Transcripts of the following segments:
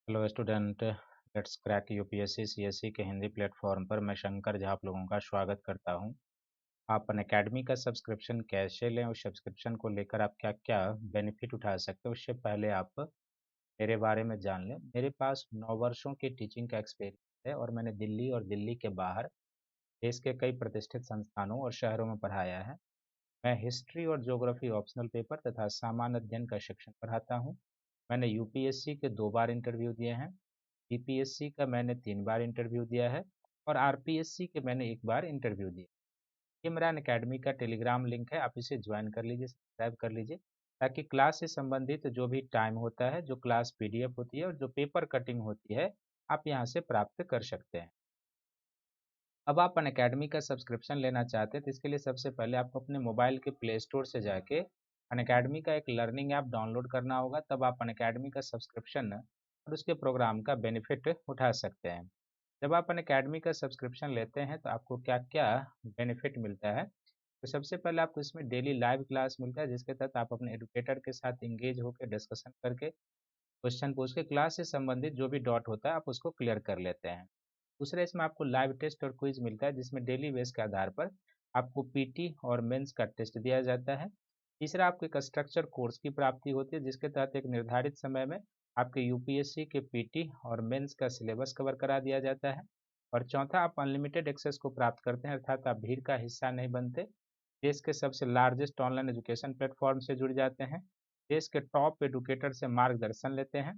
Hello student. Let's crack UPSC CSC के Hindi platform पर मैं शंकर झा आप लोगों का स्वागत करता हूं। आप अनअकैडमी का सब्सक्रिप्शन कैसे लें, उस सब्सक्रिप्शन को लेकर आप क्या क्या बेनिफिट उठा सकते हो, उससे पहले आप मेरे बारे में जान लें। मेरे पास 9 वर्षों की टीचिंग का एक्सपीरियंस है और मैंने दिल्ली और दिल्ली के बाहर देश के कई प्रतिष्ठित संस्थानों और शहरों में पढ़ाया है। मैं हिस्ट्री और ज्योग्राफी ऑप्शनल पेपर तथा सामान्य अध्ययन का शिक्षण पढ़ाता हूँ। मैंने यूपीएससी के 2 बार इंटरव्यू दिए हैं, बीपीएससी का मैंने 3 बार इंटरव्यू दिया है और आरपीएससी के मैंने 1 बार इंटरव्यू दिया। ये मेरा अनअकैडमी का टेलीग्राम लिंक है, आप इसे ज्वाइन कर लीजिए, सब्सक्राइब कर लीजिए, ताकि क्लास से संबंधित जो भी टाइम होता है, जो क्लास पीडीएफ होती है और जो पेपर कटिंग होती है, आप यहाँ से प्राप्त कर सकते हैं। अब आप अनअकैडमी का सब्सक्रिप्शन लेना चाहते हैं तो इसके लिए सबसे पहले आपको अपने मोबाइल के प्ले स्टोर से जाके अनअकैडमी का एक लर्निंग ऐप डाउनलोड करना होगा, तब आप अनअकैडमी का सब्सक्रिप्शन और उसके प्रोग्राम का बेनिफिट उठा सकते हैं। जब आप अनअकैडमी का सब्सक्रिप्शन लेते हैं तो आपको क्या क्या बेनिफिट मिलता है, तो सबसे पहले आपको इसमें डेली लाइव क्लास मिलता है, जिसके तहत आप अपने एडुकेटर के साथ इंगेज होकर डिस्कशन करके क्वेश्चन पूछ के क्लास से संबंधित जो भी डाउट होता है आप उसको क्लियर कर लेते हैं। दूसरा, इसमें आपको लाइव टेस्ट और क्विज मिलता है, जिसमें डेली बेस के आधार पर आपको पीटी और मेंस का टेस्ट दिया जाता है। तीसरा, आपको एक स्ट्रक्चर कोर्स की प्राप्ति होती है, जिसके तहत एक निर्धारित समय में आपके यूपीएससी के पीटी और मेंस का सिलेबस कवर करा दिया जाता है। और चौथा, आप अनलिमिटेड एक्सेस को प्राप्त करते हैं, अर्थात आप भीड़ का हिस्सा नहीं बनते। देश के सबसे लार्जेस्ट ऑनलाइन एजुकेशन प्लेटफॉर्म से जुड़ जाते हैं, देश के टॉप एडुकेटर से मार्गदर्शन लेते हैं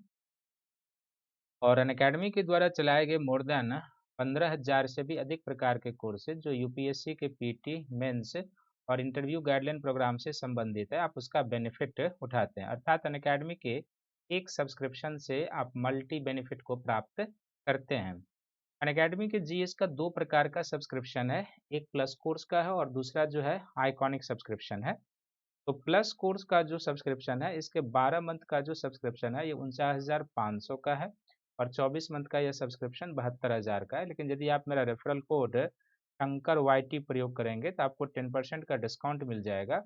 और अनअकैडमी के द्वारा चलाए गए मोर देन 15,000 से भी अधिक प्रकार के कोर्सेज जो यूपीएससी के पीटी, मेंस और इंटरव्यू गाइडलाइन प्रोग्राम से संबंधित है, आप उसका बेनिफिट उठाते हैं। अर्थात अनअकैडमी के एक सब्सक्रिप्शन से आप मल्टी बेनिफिट को प्राप्त करते हैं। अनअकैडमी के जीएस का 2 प्रकार का सब्सक्रिप्शन है, एक प्लस कोर्स का है और दूसरा जो है आइकॉनिक सब्सक्रिप्शन है। तो प्लस कोर्स का जो सब्सक्रिप्शन है, इसके 12 मंथ का जो सब्सक्रिप्शन है ये 49,500 का है और 24 मंथ का यह सब्सक्रिप्शन 72,000 का है। लेकिन यदि आप मेरा रेफरल कोड शंकर वाई प्रयोग करेंगे तो आपको 10% का डिस्काउंट मिल जाएगा।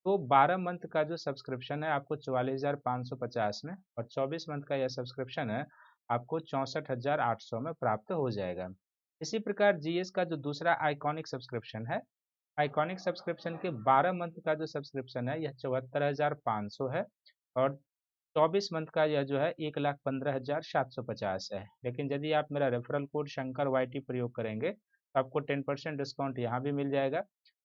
तो 12 मंथ का जो सब्सक्रिप्शन है आपको 44,550 में और 24 मंथ का यह सब्सक्रिप्शन है आपको 64,800 में प्राप्त हो जाएगा। इसी प्रकार जीएस का जो दूसरा आइकॉनिक सब्सक्रिप्शन है, आइकॉनिक सब्सक्रिप्शन के 12 मंथ का जो सब्सक्रिप्शन है यह 74,500 है और 24 मंथ का यह जो है 1,15,750 है। लेकिन यदि आप मेरा रेफरल कोड शंकर वाई प्रयोग करेंगे तो आपको 10% डिस्काउंट यहाँ भी मिल जाएगा।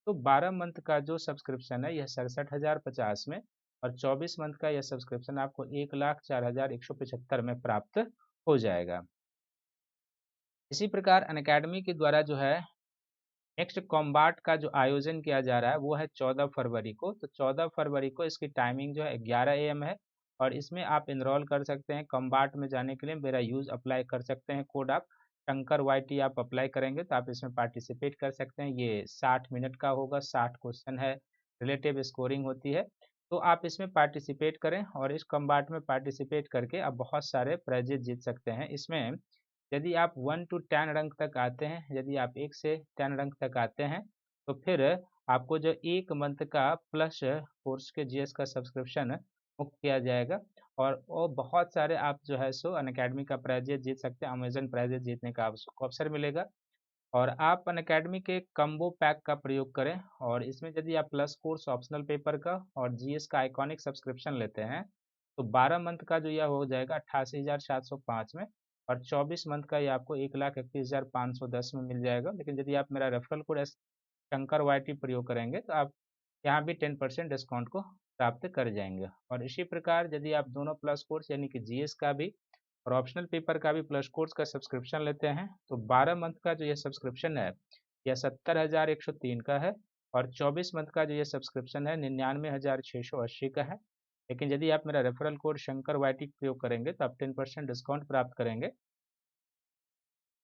तो 12 मंथ का जो सब्सक्रिप्शन है यह 67,050 में और 24 मंथ का यह सब्सक्रिप्शन आपको 1,04,175 में प्राप्त हो जाएगा। इसी प्रकार अनअकैडमी के द्वारा जो है नेक्स्ट कॉम्बाट का जो आयोजन किया जा रहा है वो है 14 फरवरी को। तो 14 फरवरी को इसकी टाइमिंग जो है 11 AM है और इसमें आप इनरोल कर सकते हैं। कॉम्बाट में जाने के लिए मेरा यूज अप्लाई कर सकते हैं, कोड आप शंकर वाई आप अप्लाई करेंगे तो आप इसमें पार्टिसिपेट कर सकते हैं। ये 60 मिनट का होगा, 60 क्वेश्चन है, रिलेटिव स्कोरिंग होती है। तो आप इसमें पार्टिसिपेट करें और इस कॉम्बाट में पार्टिसिपेट करके आप बहुत सारे प्राइजेज जीत सकते हैं। इसमें यदि आप 1 to 10 रैंक तक आते हैं, यदि आप 1 से 10 रैंक तक आते हैं तो फिर आपको जो 1 मंथ का प्लस कोर्स के जीएस का सब्सक्रिप्शन मुक्त किया जाएगा और बहुत सारे आप जो है सो अनअकैडमी का प्राइजेज जीत सकते हैं, अमेजन प्राइजेज जीतने का आपको अवसर मिलेगा। और आप अनअकैडमी के कम्बो पैक का प्रयोग करें और इसमें यदि आप प्लस कोर्स ऑप्शनल पेपर का और जीएस का आइकॉनिक सब्सक्रिप्शन लेते हैं तो 12 मंथ का जो यह हो जाएगा 88,705 में और 24 मंथ का ये आपको 1,31,510 में मिल जाएगा। लेकिन यदि आप मेरा रेफरल कोड शंकर वाई प्रयोग करेंगे तो आप यहाँ भी 10% डिस्काउंट को प्राप्त कर जाएंगे। और इसी प्रकार यदि आप दोनों प्लस कोर्स यानी कि जीएस का भी और ऑप्शनल पेपर का भी प्लस कोर्स का सब्सक्रिप्शन लेते हैं तो 12 मंथ का जो ये सब्सक्रिप्शन है यह 70,103 का है और 24 मंथ का जो ये सब्सक्रिप्शन है 99,680 का है। लेकिन यदि आप मेरा रेफरल कोड शंकर वाई प्रयोग करेंगे तो आप 10% डिस्काउंट प्राप्त करेंगे,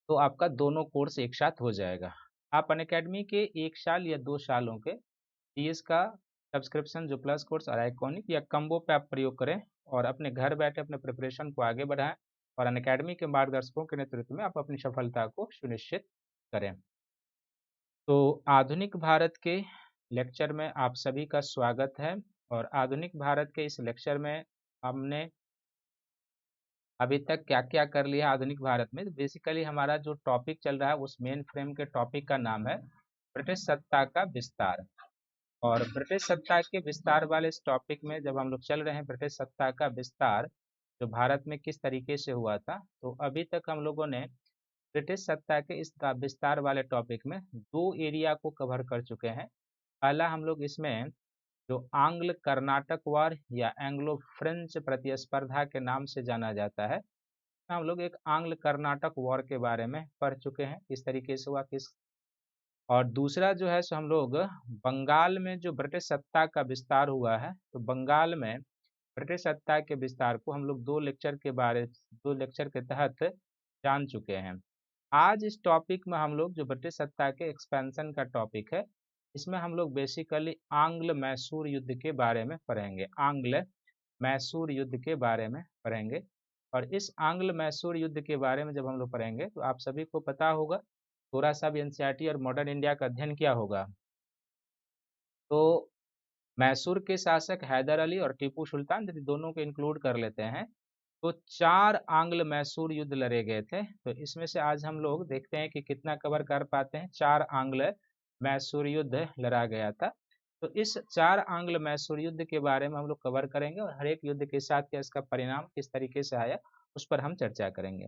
तो आपका दोनों कोर्स एक साथ हो जाएगा। आप अनअकैडमी के 1 साल या 2 सालों के जीएस का सब्सक्रिप्शन जो प्लस कोर्स और आइकॉनिक या कम्बो पे आप प्रयोग करें और अपने घर बैठे अपने प्रिपरेशन को आगे बढ़ाएं और अनअकैडमी के मार्गदर्शकों के नेतृत्व में आप अपनी सफलता को सुनिश्चित करें। तो आधुनिक भारत के लेक्चर में आप सभी का स्वागत है और आधुनिक भारत के इस लेक्चर में हमने अभी तक क्या क्या कर लिया आधुनिक भारत में। बेसिकली हमारा जो टॉपिक चल रहा है उस मेन फ्रेम के टॉपिक का नाम है ब्रिटिश सत्ता का विस्तार। और ब्रिटिश सत्ता के विस्तार वाले इस टॉपिक में जब हम लोग चल रहे हैं, ब्रिटिश सत्ता का विस्तार जो भारत में किस तरीके से हुआ था, तो अभी तक हम लोगों ने ब्रिटिश सत्ता के इस विस्तार वाले टॉपिक में दो एरिया को कवर कर चुके हैं। पहला हम लोग इसमें जो आंग्ल कर्नाटक वार या एंग्लो फ्रेंच प्रतिस्पर्धा के नाम से जाना जाता है, हम लोग एक आंग्ल कर्नाटक वॉर के बारे में पढ़ चुके हैं, किस तरीके से हुआ किस। और दूसरा जो है सो हम लोग बंगाल में जो ब्रिटिश सत्ता का विस्तार हुआ है, तो बंगाल में ब्रिटिश सत्ता के विस्तार को हम लोग दो लेक्चर के तहत जान चुके हैं। आज इस टॉपिक में हम लोग जो ब्रिटिश सत्ता के एक्सपेंशन का टॉपिक है, इसमें हम लोग बेसिकली आंग्ल मैसूर युद्ध के बारे में पढ़ेंगे, आंग्ल मैसूर युद्ध के बारे में पढ़ेंगे। और इस आंग्ल मैसूर युद्ध के बारे में जब हम लोग पढ़ेंगे तो आप सभी को पता होगा, थोड़ा सा भी एनसीईआरटी और मॉडर्न इंडिया का अध्ययन किया होगा, तो मैसूर के शासक हैदर अली और टीपू सुल्तान, यदि दोनों को इंक्लूड कर लेते हैं, तो 4 आंग्ल मैसूर युद्ध लड़े गए थे। तो इसमें से आज हम लोग देखते हैं कि कितना कवर कर पाते हैं। 4 आंग्ल मैसूर युद्ध लड़ा गया था। तो इस 4 आंग्ल मैसूर युद्ध के बारे में हम लोग कवर करेंगे और हर एक युद्ध के साथ क्या इसका परिणाम किस तरीके से आया उस पर हम चर्चा करेंगे।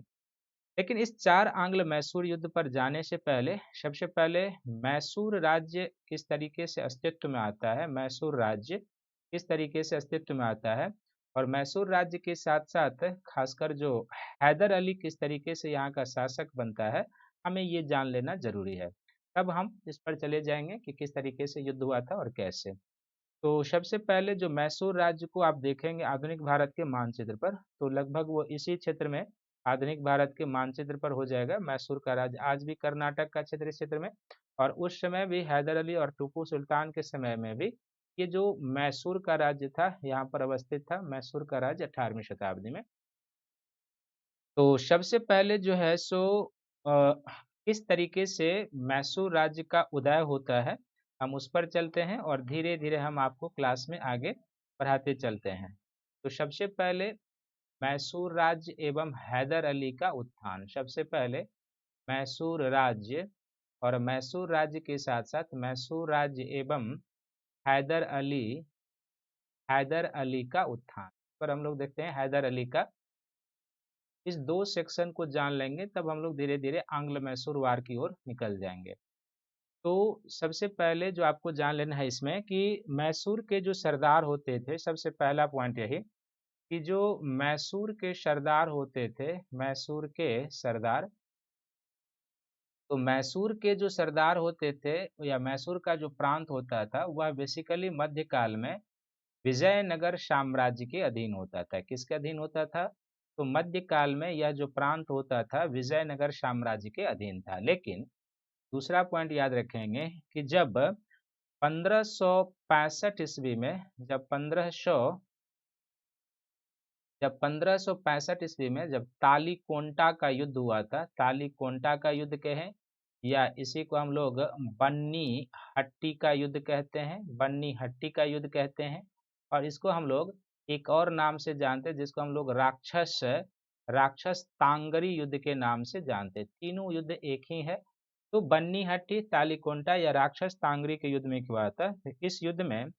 लेकिन इस 4 आंग्ल मैसूर युद्ध पर जाने से पहले सबसे पहले मैसूर राज्य किस तरीके से अस्तित्व में आता है, मैसूर राज्य किस तरीके से अस्तित्व में आता है, और मैसूर राज्य के साथ साथ खासकर जो हैदर अली किस तरीके से यहाँ का शासक बनता है, हमें ये जान लेना जरूरी है। तब हम इस पर चले जाएंगे कि किस तरीके से युद्ध हुआ था और कैसे। तो सबसे पहले जो मैसूर राज्य को आप देखेंगे आधुनिक भारत के मानचित्र पर, तो लगभग वो इसी क्षेत्र में आधुनिक भारत के मानचित्र पर हो जाएगा। मैसूर का राज्य आज भी कर्नाटक का क्षेत्र, इस क्षेत्र में। और उस समय भी हैदर अली और टीपू सुल्तान के समय में भी ये जो मैसूर का राज्य था यहाँ पर अवस्थित था, मैसूर का राज्य 18वीं शताब्दी में। तो सबसे पहले जो है सो किस तरीके से मैसूर राज्य का उदय होता है, हम उस पर चलते हैं और धीरे धीरे हम आपको क्लास में आगे पढ़ाते चलते हैं। तो सबसे पहले मैसूर राज्य एवं हैदर अली का उत्थान। सबसे पहले मैसूर राज्य और मैसूर राज्य के साथ साथ मैसूर राज्य एवं हैदर अली, हैदर अली का उत्थान पर हम लोग देखते हैं हैदर अली का। इस दो सेक्शन को जान लेंगे तब हम लोग धीरे धीरे आंग्ल मैसूर वार की ओर निकल जाएंगे। तो सबसे पहले जो आपको जान लेना है इसमें कि मैसूर के जो सरदार होते थे, सबसे पहला पॉइंट यही कि जो मैसूर के सरदार होते थे, मैसूर के सरदार, तो मैसूर के जो सरदार होते थे या मैसूर का जो प्रांत होता था वह बेसिकली मध्यकाल में विजयनगर साम्राज्य के अधीन होता था। किसके अधीन होता था? तो मध्यकाल में यह जो प्रांत होता था विजयनगर साम्राज्य के अधीन था। लेकिन दूसरा पॉइंट याद रखेंगे कि जब 1565 ईस्वी में जब 1565 ईस्वी में जब तालीकोंटा का युद्ध हुआ था, तालीकोंटा का युद्ध कहें या इसी को हम लोग बन्नी हट्टी का युद्ध कहते हैं, बन्नी हट्टी का युद्ध कहते हैं, और इसको हम लोग एक और नाम से जानते हैं जिसको हम लोग राक्षस राक्षस तांगरी युद्ध के नाम से जानते हैं। तीनों युद्ध एक ही है। तो बन्नी हट्टी, तालीकोंटा या राक्षस तांगरी के युद्ध में क्या हुआ था? इस युद्ध में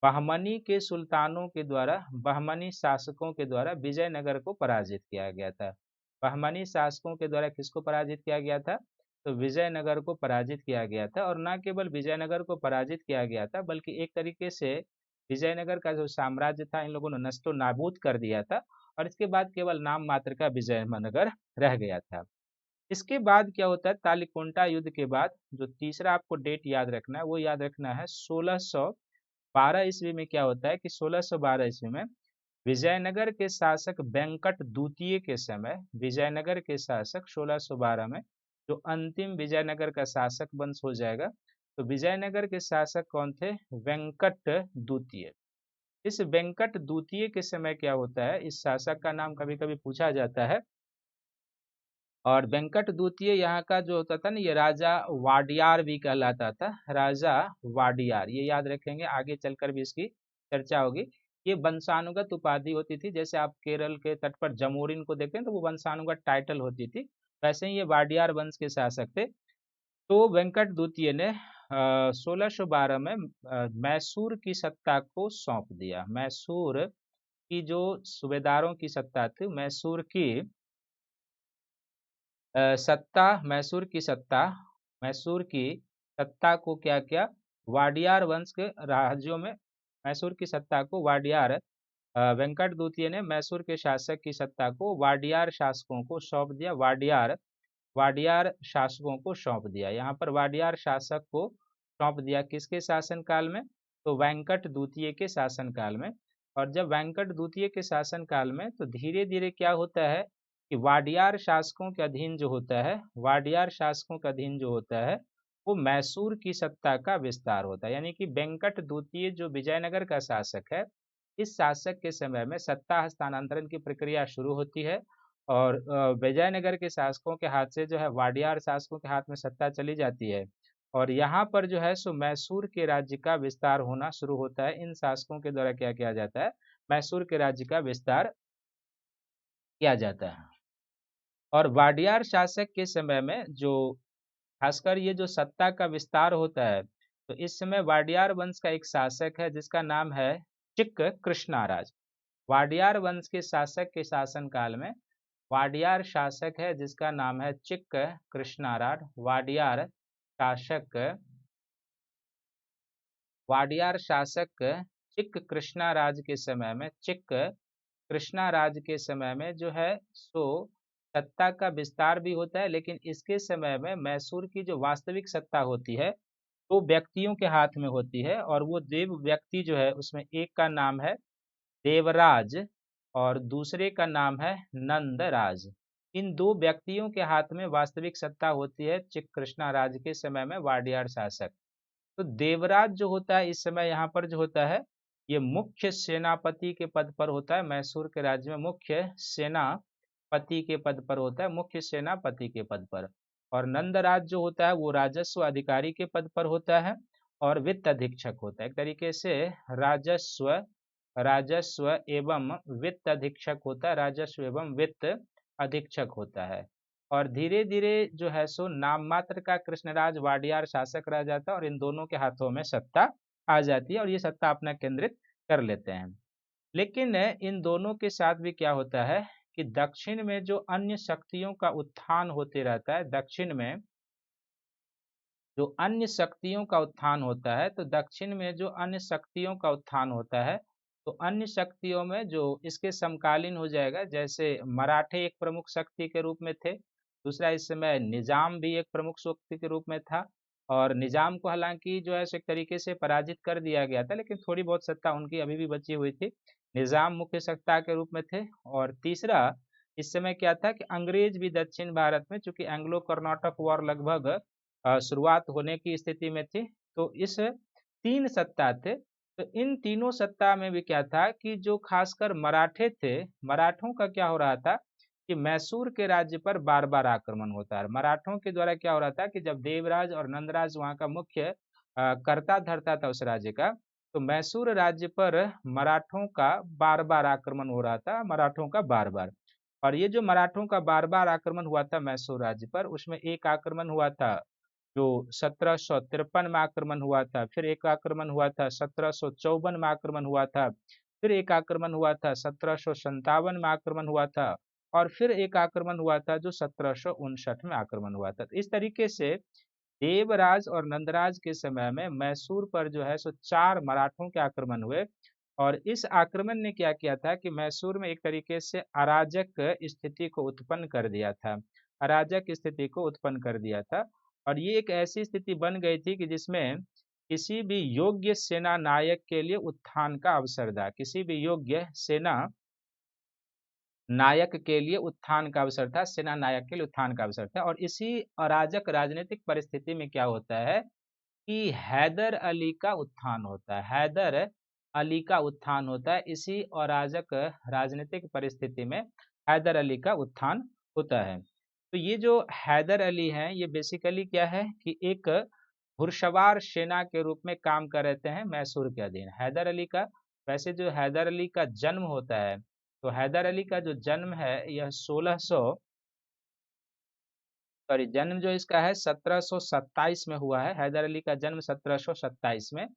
बहमनी के सुल्तानों के द्वारा, बहमनी शासकों के द्वारा विजयनगर को पराजित किया गया था। बहमनी शासकों के द्वारा किसको पराजित किया गया था? तो विजयनगर को पराजित किया गया था। और न केवल विजयनगर को पराजित किया गया था बल्कि एक तरीके से विजयनगर का जो साम्राज्य था इन लोगों ने नष्टो नाबूद कर दिया था और इसके बाद केवल नाम मात्र का विजयनगर रह गया था। इसके बाद क्या होता है? तालीकोंटा युद्ध के बाद जो तीसरा आपको डेट याद रखना है वो याद रखना है 1612 ईस्वी में। क्या होता है कि 1612 ईस्वी में विजयनगर के शासक वेंकट द्वितीय के समय, विजयनगर के शासक 1612 में जो अंतिम विजयनगर का शासक वंश हो जाएगा, तो विजयनगर के शासक कौन थे? वेंकट द्वितीय। इस वेंकट द्वितीय के समय क्या होता है, इस शासक का नाम कभी कभी पूछा जाता है, और वेंकट द्वितीय यहाँ का जो होता था ना, ये राजा वाडियार भी कहलाता था, राजा वाडियार। ये याद रखेंगे, आगे चलकर भी इसकी चर्चा होगी। ये वंशानुगत उपाधि होती थी। जैसे आप केरल के तट पर जमोरिन को देखते हैं तो वो वंशानुगत टाइटल होती थी, वैसे ही ये वाडियार वंश के शासक थे। तो वेंकट द्वितीय ने 1612 में मैसूर की सत्ता को सौंप दिया। मैसूर की जो सूबेदारों की सत्ता थी, मैसूर की सत्ता को क्या किया, वाडियार वंश के राज्यों में मैसूर की सत्ता को वाडियार वेंकट द्वितीय ने मैसूर के शासक की सत्ता को वाडियार शासकों को सौंप दिया। वाडियार शासकों को सौंप दिया। यहाँ पर वाडियार शासक को सौंप दिया किसके शासनकाल में, तो वेंकट द्वितीय के शासनकाल में। और जब वेंकट द्वितीय के शासनकाल में तो धीरे धीरे क्या होता है कि वाडियार शासकों के अधीन जो होता है, वाडियार शासकों के अधीन जो होता है वो मैसूर की सत्ता का विस्तार होता है। यानी कि वेंकट द्वितीय जो विजयनगर का शासक है, इस शासक के समय में सत्ता हस्तांतरण की प्रक्रिया शुरू होती है और विजयनगर के शासकों के हाथ से जो है वाडियार शासकों के हाथ में सत्ता चली जाती है। और यहाँ पर जो है सो मैसूर के राज्य का विस्तार होना शुरू होता है। इन शासकों के द्वारा क्या किया जाता है, मैसूर के राज्य का विस्तार किया जाता है। और वाडियार शासक के समय में जो खासकर ये जो सत्ता का विस्तार होता है, तो इस समय वाडियार वंश का एक शासक है जिसका नाम है चिक्क कृष्णाराज। वाडियार वंश के शासक के शासनकाल में वाडियार शासक है जिसका नाम है चिक्क कृष्णाराज। वाडियार शासक चिक्क कृष्णाराज के समय में, चिक्क कृष्णाराज के समय में जो है सो सत्ता का विस्तार भी होता है, लेकिन इसके समय में मैसूर की जो वास्तविक सत्ता होती है वो व्यक्तियों के हाथ में होती है। और वो देव व्यक्ति जो है उसमें एक का नाम है देवराज और दूसरे का नाम है नंदराज। इन दो व्यक्तियों के हाथ में वास्तविक सत्ता होती है चिक कृष्णा राज के समय में वाडियार शासक। तो देवराज जो होता है इस समय यहाँ पर जो होता है ये मुख्य सेनापति के पद पर होता है। मैसूर के राज्य में मुख्य सेनापति के पद पर होता है, मुख्य सेनापति के पद पर। और नंदराज जो होता है वो राजस्व अधिकारी के पद पर होता है और वित्त अधीक्षक होता है। एक तरीके से राजस्व राजस्व एवं वित्त अधीक्षक होता है, राजस्व एवं वित्त अधीक्षक होता है। और धीरे धीरे जो है सो नाम मात्र का कृष्णराज वाडियार शासक रह जाता है और इन दोनों के हाथों में सत्ता आ जाती है और ये सत्ता अपना केंद्रित कर लेते हैं। लेकिन इन दोनों के साथ भी क्या होता है कि दक्षिण में जो अन्य शक्तियों का उत्थान होते रहता है, दक्षिण में जो अन्य शक्तियों का उत्थान होता है, तो दक्षिण में जो अन्य शक्तियों का उत्थान होता है तो अन्य शक्तियों में जो इसके समकालीन हो जाएगा, जैसे मराठे एक प्रमुख शक्ति के रूप में थे, दूसरा इस समय निजाम भी एक प्रमुख शक्ति के रूप में था। और निजाम को हालांकि जो है एक तरीके से पराजित कर दिया गया था, लेकिन थोड़ी बहुत सत्ता उनकी अभी भी बची हुई थी। निजाम मुख्य सत्ता के रूप में थे। और तीसरा इस समय क्या था कि अंग्रेज भी दक्षिण भारत में, चूंकि एंग्लो कर्नाटक वॉर लगभग शुरुआत होने की स्थिति में थी, तो इस तीन सत्ता थे। तो इन तीनों सत्ता में भी क्या था कि जो खासकर मराठे थे, मराठों का क्या हो रहा था कि मैसूर के राज्य पर बार बार आक्रमण होता है। मराठों के द्वारा क्या हो रहा था कि जब देवराज और नंदराज वहाँ का मुख्य कर्ता धर्ता था उस राज्य का, तो मैसूर राज्य पर मराठों का बार बार आक्रमण हो रहा था, मराठों का बार बार। और ये जो मराठों का बार बार आक्रमण हुआ था मैसूर राज्य पर, उसमें एक आक्रमण हुआ था जो 1753 में आक्रमण हुआ था, फिर एक आक्रमण हुआ था 1754 में आक्रमण हुआ था, फिर एक आक्रमण हुआ था 1757 में आक्रमण हुआ था और फिर एक आक्रमण हुआ था जो 1759 में आक्रमण हुआ था। तो इस तरीके से देवराज और नंदराज के समय में मैसूर पर जो है सो 4 मराठों के आक्रमण हुए। और इस आक्रमण ने क्या किया था कि मैसूर में एक तरीके से अराजक स्थिति को उत्पन्न कर दिया था, अराजक स्थिति को उत्पन्न कर दिया था। और ये एक ऐसी स्थिति बन गई थी कि जिसमें किसी भी योग्य सेना नायक के लिए उत्थान का अवसर था, किसी भी योग्य सेना नायक के लिए उत्थान का अवसर था, सेना नायक के लिए उत्थान का अवसर था। और इसी अराजक राजनीतिक परिस्थिति में क्या होता है कि हैदर अली का उत्थान होता है, हैदर अली का उत्थान होता है। इसी अराजक राजनीतिक परिस्थिति में हैदर अली का उत्थान होता है। तो ये जो हैदर अली हैं ये बेसिकली क्या है कि एक घुड़सवार सेना के रूप में काम कर रहे हैं मैसूर के अधीन। हैदर अली का वैसे जो हैदर अली का जन्म होता है, तो हैदर अली का जो जन्म है यह 1600 सॉरी जन्म जो इसका है 1727 में हुआ है। हैदर अली का जन्म 1727 में,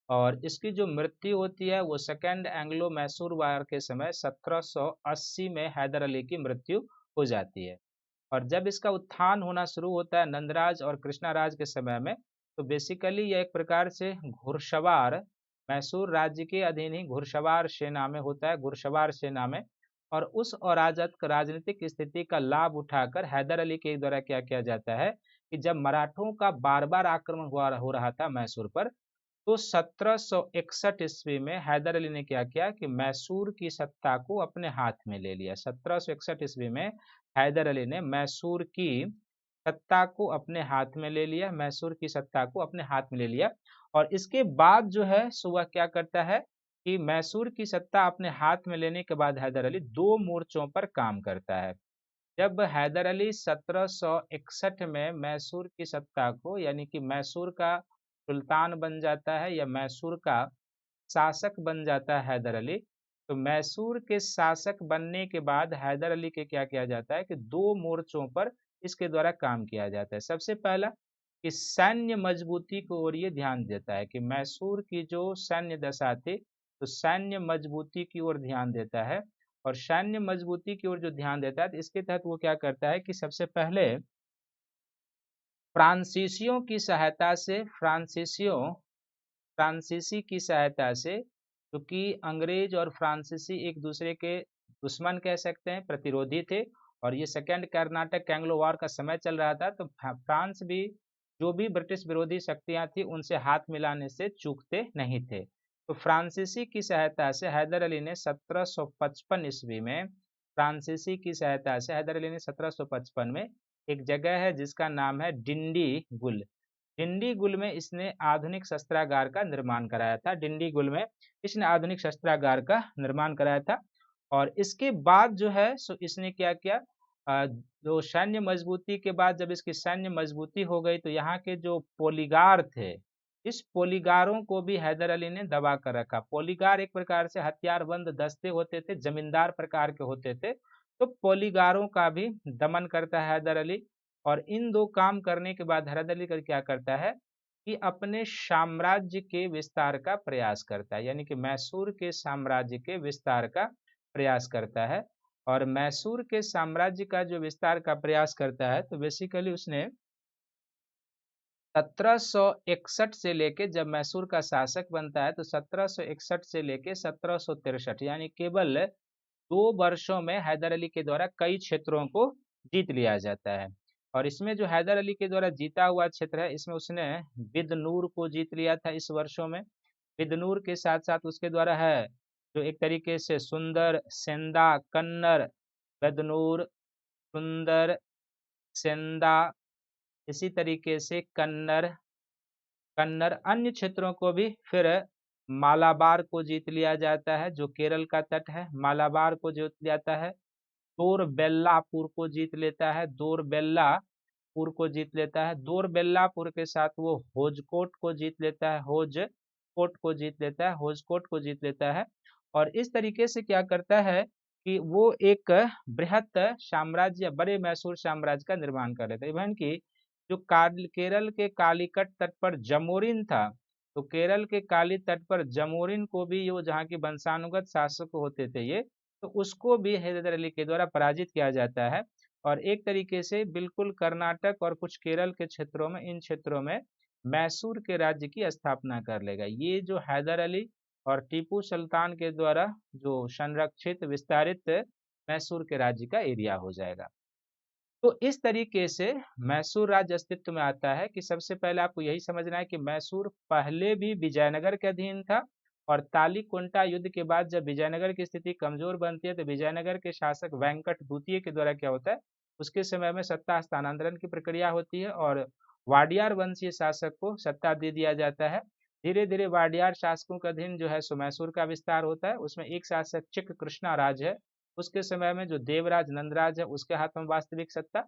और इसकी जो मृत्यु होती है वो सेकेंड एंग्लो मैसूर वार के समय 1780 में हैदर अली की मृत्यु हो जाती है। और जब इसका उत्थान होना शुरू होता है नंदराज और कृष्णाराज के समय में, तो बेसिकली यह एक प्रकार से घुड़सवार, मैसूर राज्य के अधीन ही घुड़सवार सेना में होता है, घुड़सवार सेना में। और उस अराजक राजनीतिक स्थिति का लाभ उठाकर हैदर अली के द्वारा क्या किया जाता है कि जब मराठों का बार बार आक्रमण हो रहा था मैसूर पर, तो 1761 ईस्वी में हैदर अली ने क्या किया कि मैसूर की सत्ता को अपने हाथ में ले लिया। 1761 ईस्वी में हैदर अली ने मैसूर की सत्ता को अपने हाथ में ले लिया, मैसूर की सत्ता को अपने हाथ में ले लिया। और इसके बाद जो है सो वह क्या करता है कि मैसूर की सत्ता अपने हाथ में लेने के बाद हैदर अली दो मोर्चों पर काम करता है। जब हैदर अली 1761 में मैसूर की सत्ता को, यानी कि मैसूर का सुल्तान बन जाता है या मैसूर का शासक बन जाता है हैदर अली, तो मैसूर के शासक बनने के बाद हैदर अली के क्या किया जाता है कि दो मोर्चों पर इसके द्वारा काम किया जाता है। सबसे पहला कि सैन्य मजबूती की ओर ये ध्यान देता है कि मैसूर की जो सैन्य दशा थी, तो सैन्य मजबूती की ओर ध्यान देता है। और सैन्य मजबूती की ओर जो ध्यान देता है, तो इसके तहत वो क्या करता है कि सबसे पहले फ्रांसीसियों की सहायता से, फ्रांसीसी की सहायता से, क्योंकि अंग्रेज और फ्रांसीसी एक दूसरे के दुश्मन कह सकते हैं, प्रतिरोधी थे। और ये सेकेंड कर्नाटक एंग्लो वार का समय चल रहा था, तो फ्रांस भी जो भी ब्रिटिश विरोधी शक्तियां थी उनसे हाथ मिलाने से चूकते नहीं थे। तो फ्रांसीसी की सहायता से हैदर अली ने 1755 ईस्वी में, फ्रांसीसी की सहायता से हैदर अली ने 1755 में एक जगह है जिसका नाम है डिंडी गुल, डिंडीगुल में इसने आधुनिक शस्त्रागार का निर्माण कराया था। डिंडीगुल में इसने आधुनिक शस्त्रागार का निर्माण कराया था। और इसके बाद जो है सो इसने क्या किया, जो सैन्य मजबूती के बाद जब इसकी सैन्य मजबूती हो गई, तो यहाँ के जो पोलीगार थे, इस पोलीगारों को भी हैदर अली ने दबा कर रखा। पोलीगार एक प्रकार से हथियारबंद दस्ते होते थे, जमींदार प्रकार के होते थे। तो पोलीगारों का भी दमन करता है हैदर अली। और इन दो काम करने के बाद हैदर अली क्या करता है कि अपने साम्राज्य के विस्तार का प्रयास करता है, यानी कि मैसूर के साम्राज्य के विस्तार का प्रयास करता है। और मैसूर के साम्राज्य का जो विस्तार का प्रयास करता है, तो बेसिकली उसने 1761 से लेके, जब मैसूर का शासक बनता है, तो 1761 से लेके 1763, यानी केवल 2 वर्षों में हैदर अली के द्वारा कई क्षेत्रों को जीत लिया जाता है। और इसमें जो हैदर अली के द्वारा जीता हुआ क्षेत्र है, इसमें उसने बिदनूर को जीत लिया था इस वर्षों में। बिदनूर के साथ साथ उसके द्वारा है जो एक तरीके से सुंदर, सेंदा, कन्नर, बिदनूर, सुंदर, सेंदा, इसी तरीके से कन्नर, अन्य क्षेत्रों को भी फिर मालाबार को जीत लिया जाता है, जो केरल का तट है, मालाबार को जीत जाता है। दोरबेल्लापुर को जीत लेता है, दोरबेल्लापुर को जीत लेता है। दोरबेल्लापुर के साथ वो होजकोट को जीत लेता है, होजकोट को जीत लेता है, होजकोट को जीत लेता है। और इस तरीके से क्या करता है कि वो एक बृहत साम्राज्य, बड़े मैसूर साम्राज्य का निर्माण कर लेता है। इवन की जो केरल के कालीकट तट पर जमोरिन था, तो केरल के काली तट पर जमोरिन को भी, ये जहाँ के वंशानुगत शासक होते थे ये, तो उसको भी हैदर अली के द्वारा पराजित किया जाता है। और एक तरीके से बिल्कुल कर्नाटक और कुछ केरल के क्षेत्रों में, इन क्षेत्रों में मैसूर के राज्य की स्थापना कर लेगा। ये जो हैदर अली और टीपू सुल्तान के द्वारा जो संरक्षित विस्तारित मैसूर के राज्य का एरिया हो जाएगा। तो इस तरीके से मैसूर राज्य अस्तित्व में आता है कि सबसे पहले आपको यही समझना है कि मैसूर पहले भी विजयनगर के अधीन था। और तालीकोंटा युद्ध के बाद जब विजयनगर की स्थिति कमजोर बनती है, तो विजयनगर के शासक वेंकट द्वितीय के द्वारा क्या होता है, उसके समय में सत्ता हस्तांतरण की प्रक्रिया होती है और वाडियार वंशीय शासक को सत्ता दे दिया जाता है। धीरे धीरे वाडियार शासकों के अधीन जो है सो मैसूर का विस्तार होता है। उसमें एक शासक चिक कृष्णा राज है, उसके समय में जो देवराज नंदराज है उसके हाथ में वास्तविक सत्ता।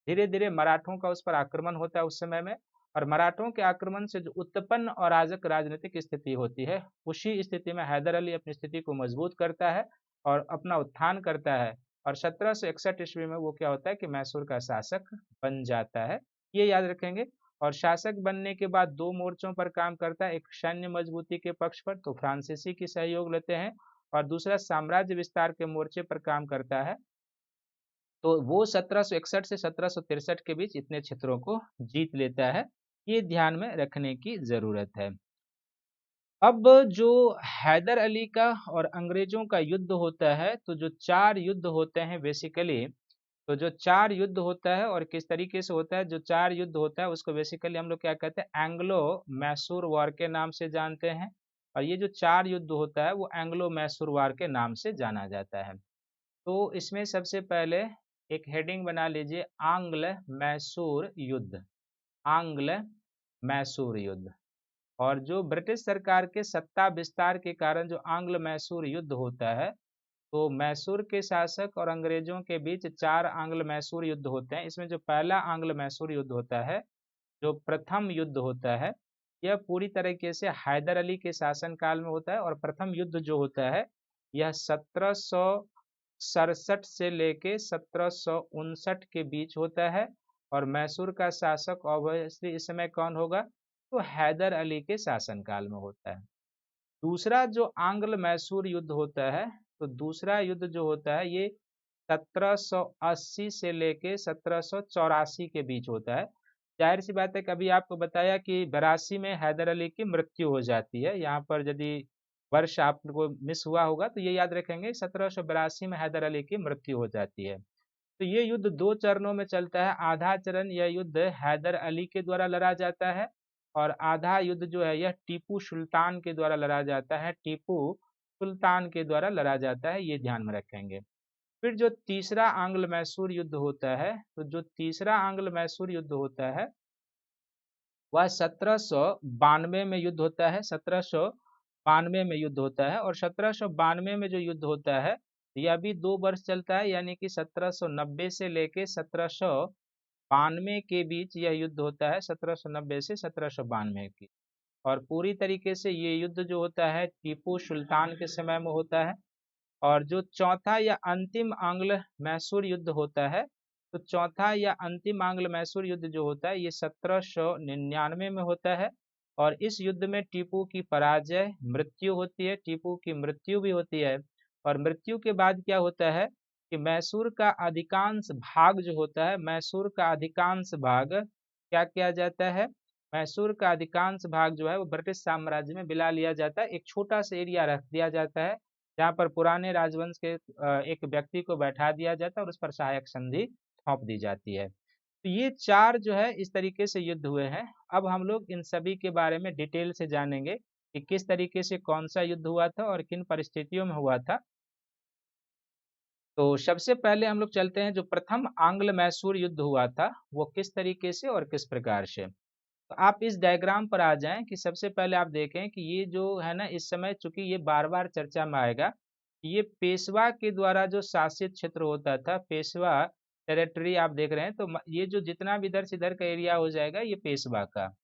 धीरे धीरे मराठों का उस पर आक्रमण होता है उस समय में, और मराठों के आक्रमण से जो उत्पन्न अराजक राजनीतिक स्थिति होती है, उसी स्थिति में हैदर अली अपनी स्थिति को मजबूत करता है और अपना उत्थान करता है। और 1761 ईस्वी में वो क्या होता है कि मैसूर का शासक बन जाता है, ये याद रखेंगे। और शासक बनने के बाद दो मोर्चों पर काम करता है, एक सैन्य मजबूती के पक्ष पर तो फ्रांसीसी की सहयोग लेते हैं, और दूसरा साम्राज्य विस्तार के मोर्चे पर काम करता है। तो वो 1761 से 1763 के बीच इतने क्षेत्रों को जीत लेता है, ये ध्यान में रखने की जरूरत है। अब जो हैदर अली का और अंग्रेजों का युद्ध होता है, तो जो चार युद्ध होते हैं बेसिकली, तो जो चार युद्ध होता है और किस तरीके से होता है, जो चार युद्ध होता है उसको बेसिकली हम लोग क्या कहते हैं, एंग्लो मैसूर वॉर के नाम से जानते हैं। और ये जो चार युद्ध होता है वो एंग्लो मैसूर वॉर के नाम से जाना जाता है। तो इसमें सबसे पहले एक हेडिंग बना लीजिए, आंग्ल मैसूर युद्ध। आंग्ल मैसूर युद्ध। और जो ब्रिटिश सरकार के सत्ता विस्तार के कारण जो आंग्ल मैसूर युद्ध होता है, तो मैसूर के शासक और अंग्रेजों के बीच चार आंग्ल मैसूर युद्ध होते हैं। इसमें जो पहला आंग्ल मैसूर युद्ध होता है, जो प्रथम युद्ध होता है, यह पूरी तरीके से हैदर अली के शासनकाल में होता है। और प्रथम युद्ध जो होता है यह 1767 से लेके 1759 के बीच होता है। और मैसूर का शासक ऑब्वियसली इस समय कौन होगा, तो हैदर अली के शासनकाल में होता है। दूसरा जो आंग्ल मैसूर युद्ध होता है, तो दूसरा युद्ध जो होता है ये 1780 से लेके 1784 के बीच होता है। जाहिर सी बात है, कभी आपको बताया कि 82 में हैदर अली की मृत्यु हो जाती है। यहाँ पर यदि वर्ष आपको मिस हुआ होगा तो ये याद रखेंगे, 1782 में हैदर अली की मृत्यु हो जाती है। तो ये युद्ध दो चरणों में चलता है। आधा चरण यह युद्ध हैदर अली के द्वारा लड़ा जाता है, और आधा युद्ध जो है यह टीपू सुल्तान के द्वारा लड़ा जाता है। टीपू सुल्तान के द्वारा लड़ा जाता है, ये ध्यान में रखेंगे। फिर जो तीसरा आंग्ल मैसूर युद्ध होता है, तो जो तीसरा आंग्ल मैसूर युद्ध होता है वह 1792 में युद्ध होता है। 1792 में युद्ध होता है। और 1792 में जो युद्ध होता है यह भी 2 वर्ष चलता है, यानी कि 1790 से लेके 1792 के बीच यह युद्ध होता है। 1790 से 1792 की। और पूरी तरीके से ये युद्ध जो होता है टीपू सुल्तान के समय में होता है। और जो चौथा या अंतिम आंग्ल मैसूर युद्ध होता है, तो चौथा या अंतिम आंग्ल मैसूर युद्ध जो होता है ये 1799 में होता है। और इस युद्ध में टीपू की पराजय, मृत्यु होती है, टीपू की मृत्यु भी होती है। और मृत्यु के बाद क्या होता है कि मैसूर का अधिकांश भाग जो होता है, मैसूर का अधिकांश भाग क्या किया जाता है, मैसूर का अधिकांश भाग जो है वो ब्रिटिश साम्राज्य में मिला लिया जाता है। एक छोटा सा एरिया रख दिया जाता है जहाँ पर पुराने राजवंश के एक व्यक्ति को बैठा दिया जाता है और उस पर सहायक संधि थोप दी जाती है। तो ये चार जो है इस तरीके से युद्ध हुए हैं। अब हम लोग इन सभी के बारे में डिटेल से जानेंगे कि किस तरीके से कौन सा युद्ध हुआ था और किन परिस्थितियों में हुआ था। तो सबसे पहले हम लोग चलते हैं, जो प्रथम आंग्ल मैसूर युद्ध हुआ था वो किस तरीके से और किस प्रकार से। तो आप इस डायग्राम पर आ जाएं कि सबसे पहले आप देखें कि ये जो है ना, इस समय चूंकि ये बार बार चर्चा में आएगा, ये पेशवा के द्वारा जो शासित क्षेत्र होता था, पेशवा टेरिटरी आप देख रहे हैं। तो ये जो जितना भी इधर से इधर का एरिया हो जाएगा ये पेशवा का।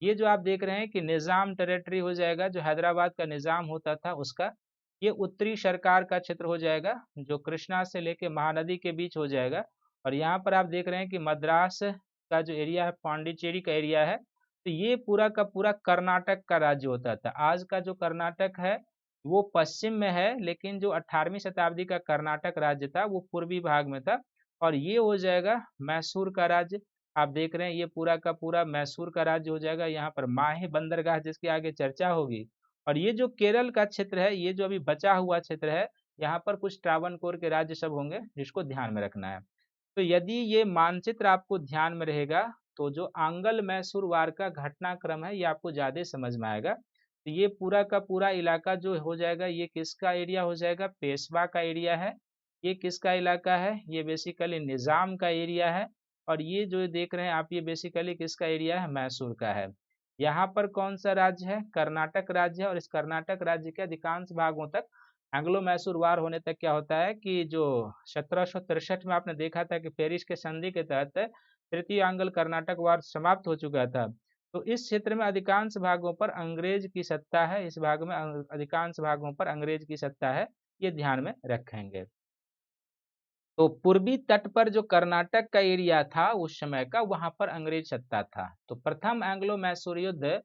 ये जो आप देख रहे हैं कि निज़ाम टेरिटरी हो जाएगा, जो हैदराबाद का निज़ाम होता था उसका। ये उत्तरी सरकार का क्षेत्र हो जाएगा, जो कृष्णा से लेके महानदी के बीच हो जाएगा। और यहाँ पर आप देख रहे हैं कि मद्रास का जो एरिया है, पांडिचेरी का एरिया है। तो ये पूरा का पूरा कर्नाटक का राज्य होता था। आज का जो कर्नाटक है वो पश्चिम में है, लेकिन जो 18वीं शताब्दी का कर्नाटक राज्य था वो पूर्वी भाग में था। और ये हो जाएगा मैसूर का राज्य। आप देख रहे हैं ये पूरा का पूरा मैसूर का राज्य हो जाएगा। यहाँ पर माहे बंदरगाह जिसकी आगे चर्चा होगी। और ये जो केरल का क्षेत्र है, ये जो अभी बचा हुआ क्षेत्र है, यहाँ पर कुछ ट्रावनकोर के राज्य सब होंगे जिसको ध्यान में रखना है। तो यदि ये मानचित्र आपको ध्यान में रहेगा तो जो आंगल मैसूर वार का घटनाक्रम है ये आपको ज्यादा समझ में आएगा। तो ये पूरा का पूरा इलाका जो हो जाएगा ये किसका एरिया हो जाएगा, पेशवा का एरिया है। ये किसका इलाका है, ये बेसिकली निजाम का एरिया है। और ये जो देख रहे हैं आप ये बेसिकली किसका एरिया है, मैसूर का है। यहाँ पर कौन सा राज्य है, कर्नाटक राज्य है। और इस कर्नाटक राज्य के अधिकांश भागों तक एंग्लो मैसूर वार होने तक क्या होता है कि जो 1763 में आपने देखा था कि पेरिस के संधि के तहत तृतीय आंग्ल कर्नाटक वार समाप्त हो चुका था। तो इस क्षेत्र में अधिकांश भागों पर अंग्रेज की सत्ता है, इस भाग में अधिकांश भागों पर अंग्रेज की सत्ता है, ये ध्यान में रखेंगे। तो पूर्वी तट पर जो कर्नाटक का एरिया था उस समय का, वहां पर अंग्रेज सत्ता था। तो प्रथम एंग्लो मैसूर युद्ध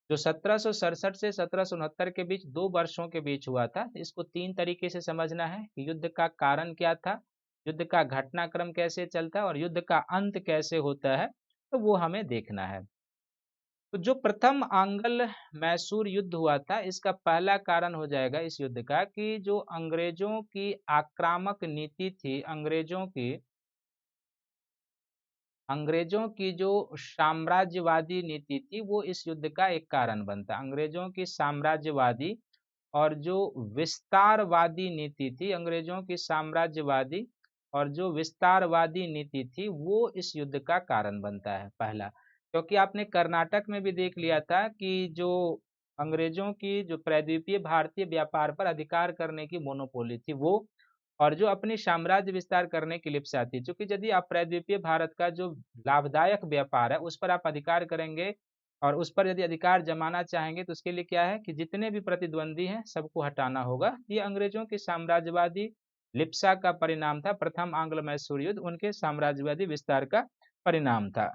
जो 1767 से 1769 के बीच 2 वर्षों के बीच हुआ था, इसको 3 तरीके से समझना है कि युद्ध का कारण क्या था, युद्ध का घटनाक्रम कैसे चलता है और युद्ध का अंत कैसे होता है, तो वो हमें देखना है। तो जो प्रथम आंग्ल मैसूर युद्ध हुआ था, इसका पहला कारण हो जाएगा इस युद्ध का कि जो अंग्रेजों की आक्रामक नीति थी, अंग्रेजों की जो साम्राज्यवादी नीति थी, वो इस युद्ध का एक कारण बनता। अंग्रेजों की साम्राज्यवादी और जो विस्तारवादी नीति थी, अंग्रेजों की साम्राज्यवादी और जो विस्तारवादी नीति थी, वो इस युद्ध का कारण बनता है पहला। क्योंकि आपने कर्नाटक में भी देख लिया था कि जो अंग्रेजों की जो प्रायद्वीपीय भारतीय व्यापार पर अधिकार करने की मोनोपोली थी वो, और जो अपनी साम्राज्य विस्तार करने की लिप्सा थी, क्योंकि यदि आप प्रायद्वीपीय भारत का जो लाभदायक व्यापार है उस पर आप अधिकार करेंगे और उस पर यदि अधिकार जमाना चाहेंगे, तो उसके लिए क्या है कि जितने भी प्रतिद्वंदी हैं सबको हटाना होगा। ये अंग्रेजों की साम्राज्यवादी लिप्सा का परिणाम था। प्रथम आंग्ल मैसूर युद्ध उनके साम्राज्यवादी विस्तार का परिणाम था।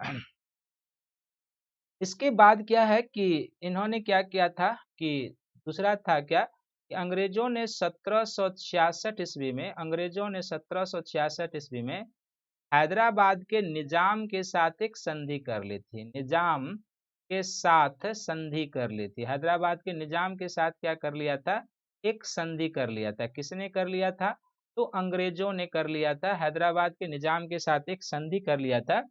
इसके बाद क्या है कि इन्होंने क्या किया था कि दूसरा था क्या कि अंग्रेजों ने 1766 ईस्वी में, अंग्रेजों ने 1766 ईस्वी में हैदराबाद के निजाम के साथ एक संधि कर ली थी। निजाम के साथ संधि कर ली थी, हैदराबाद के निजाम के साथ क्या कर लिया था, एक संधि कर लिया था। किसने कर लिया था, तो अंग्रेजों ने कर लिया था, हैदराबाद के निजाम के साथ एक संधि कर लिया था,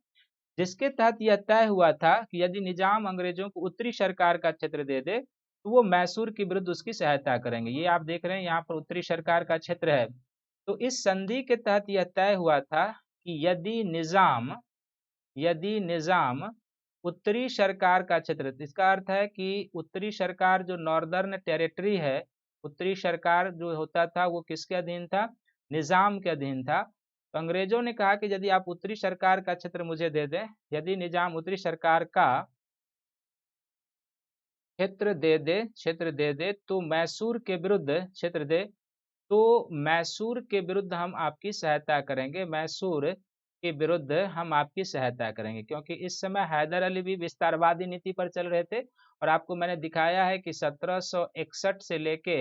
जिसके तहत यह तय हुआ था कि यदि निजाम अंग्रेजों को उत्तरी सरकार का क्षेत्र दे दे तो वो मैसूर के विरुद्ध उसकी सहायता करेंगे। ये आप देख रहे हैं यहाँ पर उत्तरी सरकार का क्षेत्र है। तो इस संधि के तहत यह तय हुआ था कि यदि निजाम उत्तरी सरकार का क्षेत्र, इसका अर्थ है कि उत्तरी सरकार जो नॉर्दर्न टेरिटरी है, उत्तरी सरकार जो होता था वो किसके अधीन था, निजाम के अधीन था। तो अंग्रेजों ने कहा कि यदि आप उत्तरी सरकार का क्षेत्र मुझे दे दें, यदि निजाम उत्तरी सरकार का क्षेत्र दे दे तो मैसूर के विरुद्ध क्षेत्र दे, तो मैसूर के विरुद्ध हम आपकी सहायता करेंगे, मैसूर के विरुद्ध हम आपकी सहायता करेंगे। क्योंकि इस समय हैदर अली भी विस्तारवादी नीति पर चल रहे थे और आपको मैंने दिखाया है कि 1761 से लेके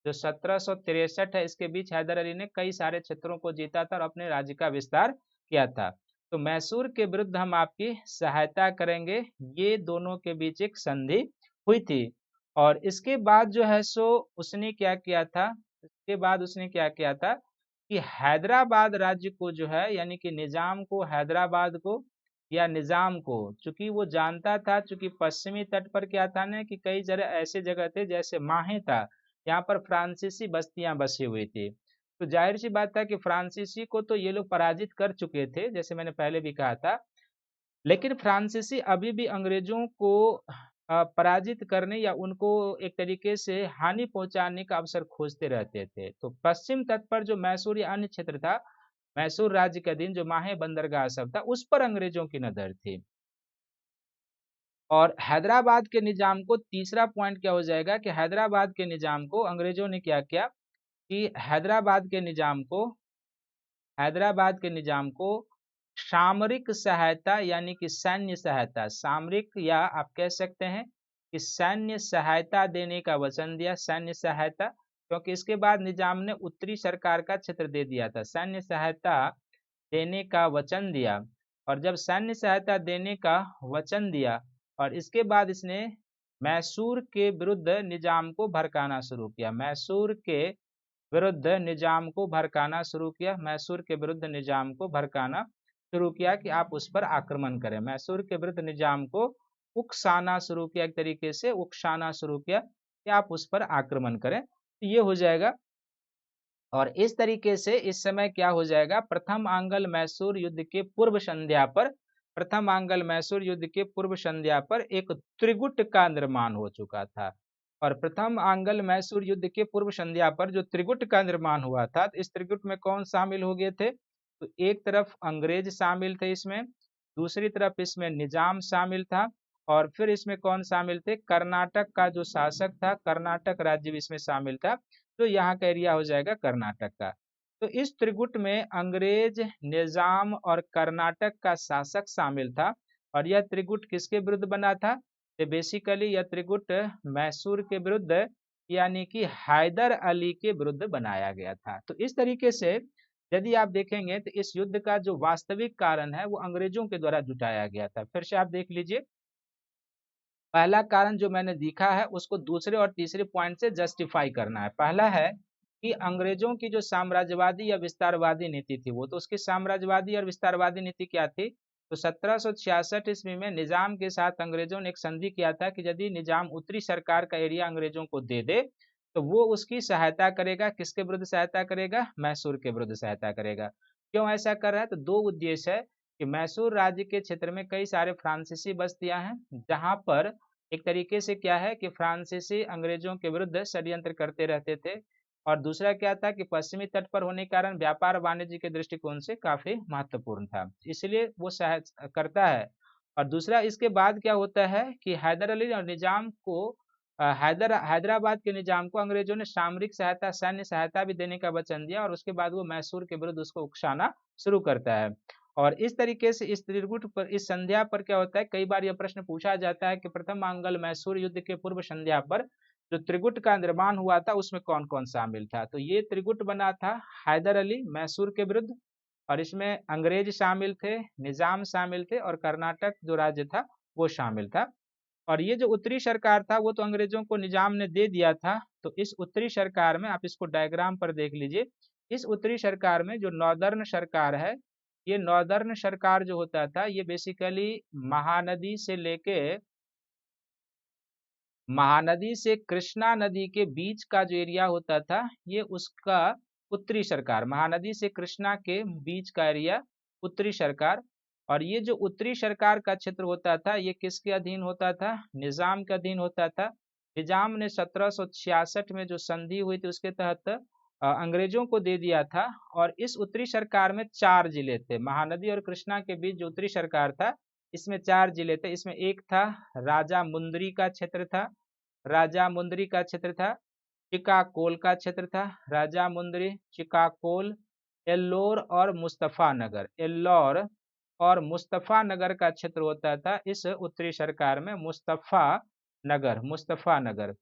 जो 1763 है, इसके बीच हैदर अली ने कई सारे क्षेत्रों को जीता था और अपने राज्य का विस्तार किया था। तो मैसूर के विरुद्ध हम आपकी सहायता करेंगे, ये दोनों के बीच एक संधि हुई थी। और इसके बाद जो है सो उसने क्या किया था, इसके बाद उसने क्या किया था कि हैदराबाद राज्य को जो है, यानी कि निजाम को, हैदराबाद को या निजाम को, चूंकि वो जानता था, चूंकि पश्चिमी तट पर क्या था ना कि कई जगह ऐसे जगह थे जैसे माहे था, यहाँ पर फ्रांसीसी बस्तियां बसी हुई थी। तो जाहिर सी बात था कि फ्रांसीसी को तो ये लोग पराजित कर चुके थे, जैसे मैंने पहले भी कहा था, लेकिन फ्रांसीसी अभी भी अंग्रेजों को पराजित करने या उनको एक तरीके से हानि पहुंचाने का अवसर खोजते रहते थे। तो पश्चिम तट पर जो मैसूर या अन्य क्षेत्र था, मैसूर राज्य के अधीन जो माहे बंदरगाह सब था, उस पर अंग्रेजों की नजर थी। और हैदराबाद के निजाम को, तीसरा पॉइंट क्या हो जाएगा कि हैदराबाद के निजाम को अंग्रेजों ने क्या किया कि हैदराबाद के निजाम को सामरिक सहायता यानी कि सैन्य सहायता, सामरिक या आप कह सकते हैं कि सैन्य सहायता देने का वचन दिया, सैन्य सहायता। क्योंकि इसके बाद निजाम ने उत्तरी सरकार का क्षेत्र दे दिया था, सैन्य सहायता देने का वचन दिया। और जब सैन्य सहायता देने का वचन दिया और इसके बाद इसने मैसूर के विरुद्ध निजाम को भड़काना शुरू किया, मैसूर के विरुद्ध निजाम को भड़काना शुरू किया, मैसूर के विरुद्ध निजाम को भड़काना शुरू किया कि आप उस पर आक्रमण करें, मैसूर के विरुद्ध निजाम को उकसाना शुरू किया, एक तरीके से उकसाना शुरू किया कि आप उस पर आक्रमण करें। तो ये हो जाएगा। और इस तरीके से इस समय क्या हो जाएगा, प्रथम आंग्ल मैसूर युद्ध के पूर्व संध्या पर, प्रथम आंग्ल मैसूर युद्ध के पूर्व संध्या पर एक त्रिगुट का निर्माण हो चुका था। और प्रथम आंग्ल मैसूर युद्ध के पूर्व संध्या पर जो त्रिगुट का निर्माण हुआ था, तो इस त्रिगुट में कौन शामिल हो गए थे, तो एक तरफ अंग्रेज शामिल थे इसमें, दूसरी तरफ इसमें निजाम शामिल था और फिर इसमें कौन शामिल थे, कर्नाटक का जो शासक था, कर्नाटक राज्य भी इसमें शामिल था। तो यहाँ का एरिया हो जाएगा कर्नाटक का। तो इस त्रिगुट में अंग्रेज, निजाम और कर्नाटक का शासक शामिल था। और यह त्रिगुट किसके विरुद्ध बना था, तो बेसिकली यह त्रिगुट मैसूर के विरुद्ध यानी कि हैदर अली के विरुद्ध बनाया गया था। तो इस तरीके से यदि आप देखेंगे तो इस युद्ध का जो वास्तविक कारण है वो अंग्रेजों के द्वारा जुटाया गया था। फिर से आप देख लीजिए, पहला कारण जो मैंने दिखा है उसको दूसरे और तीसरे पॉइंट से जस्टिफाई करना है। पहला है कि अंग्रेजों की जो साम्राज्यवादी या विस्तारवादी नीति थी, वो तो उसकी साम्राज्यवादी और विस्तारवादी नीति क्या थी, तो 1766 ईस्वी में निजाम के साथ अंग्रेजों ने एक संधि किया था कि यदि निजाम उत्तरी सरकार का एरिया अंग्रेजों को दे दे तो वो उसकी सहायता करेगा। किसके विरुद्ध सहायता करेगा, मैसूर के विरुद्ध सहायता करेगा। क्यों ऐसा कर रहा है, तो दो उद्देश्य है कि मैसूर राज्य के क्षेत्र में कई सारे फ्रांसीसी बस्तियां हैं जहां पर एक तरीके से क्या है कि फ्रांसीसी अंग्रेजों के विरुद्ध षड्यंत्र करते रहते थे। और दूसरा क्या था कि पश्चिमी तट पर होने के कारण व्यापार वाणिज्य के दृष्टिकोण से काफी महत्वपूर्ण था, इसलिए वो सहायता करता है। और दूसरा इसके बाद क्या होता है कि हैदर अली और निजाम को हैदराबाद के निजाम को अंग्रेजों ने सामरिक सहायता, सैन्य सहायता भी देने का वचन दिया और उसके बाद वो मैसूर के विरुद्ध उसको उकसाना शुरू करता है। और इस तरीके से इस त्रिगुट पर, इस संध्या पर क्या होता है, कई बार यह प्रश्न पूछा जाता है कि प्रथम मंगल मैसूर युद्ध के पूर्व संध्या पर जो त्रिगुट का निर्माण हुआ था उसमें कौन कौन शामिल था। तो ये त्रिगुट बना था हैदर अली मैसूर के विरुद्ध, और इसमें अंग्रेज शामिल थे, निजाम शामिल थे और कर्नाटक जो राज्य था वो शामिल था। और ये जो उत्तरी सरकार था वो तो अंग्रेजों को निजाम ने दे दिया था। तो इस उत्तरी सरकार में आप इसको डायग्राम पर देख लीजिए, इस उत्तरी सरकार में जो नॉर्दर्न सरकार है, ये नॉर्दर्न सरकार जो होता था ये बेसिकली महानदी से लेके, महानदी से कृष्णा नदी के बीच का जो एरिया होता था ये उसका उत्तरी सरकार, महानदी से कृष्णा के बीच का एरिया उत्तरी सरकार। और ये जो उत्तरी सरकार का क्षेत्र होता था ये किसके अधीन होता था, निजाम के अधीन होता था। निजाम ने 1766 में जो संधि हुई थी उसके तहत अंग्रेजों को दे दिया था। और इस उत्तरी सरकार में 4 जिले थे, महानदी और कृष्णा के बीच जो उत्तरी सरकार था इसमें 4 जिले थे। इसमें एक था राजा मुंदरी का क्षेत्र था, राजा मुंदरी का क्षेत्र था, चिकाकोल का क्षेत्र था, राजा मुंदरी, चिकाकोल, एल्लोर और मुस्तफा नगर, एल्लोर और मुस्तफा नगर का क्षेत्र होता था इस उत्तरी सरकार में, मुस्तफा नगर, मुस्तफा नगर।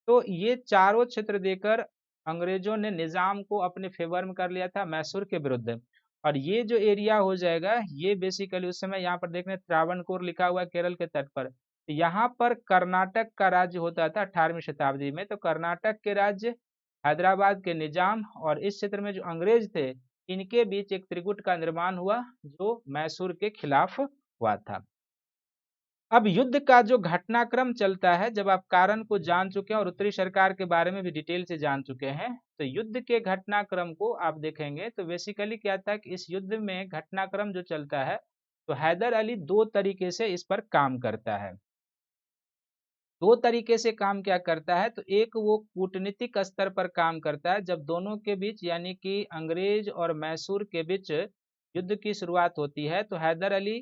तो ये चारों क्षेत्र देकर अंग्रेजों ने निजाम को अपने फेवर में कर लिया था मैसूर के विरुद्ध। और ये जो एरिया हो जाएगा ये बेसिकली उस समय यहाँ पर देख रहे हैं त्रावणकोर लिखा हुआ है केरल के तट पर, तो यहाँ पर कर्नाटक का राज्य होता था 18वीं शताब्दी में। तो कर्नाटक के राज्य, हैदराबाद के निजाम और इस क्षेत्र में जो अंग्रेज थे इनके बीच एक त्रिगुट का निर्माण हुआ जो मैसूर के खिलाफ हुआ था। अब युद्ध का जो घटनाक्रम चलता है, जब आप कारण को जान चुके हैं और उत्तरी सरकार के बारे में भी डिटेल से जान चुके हैं, तो युद्ध के घटनाक्रम को आप देखेंगे तो बेसिकली क्या था कि इस युद्ध में घटनाक्रम जो चलता है तो हैदर अली दो तरीके से इस पर काम करता है। दो तरीके से काम क्या करता है, तो एक वो कूटनीतिक स्तर पर काम करता है, जब दोनों के बीच यानी कि अंग्रेज और मैसूर के बीच युद्ध की शुरुआत होती है तो हैदर अली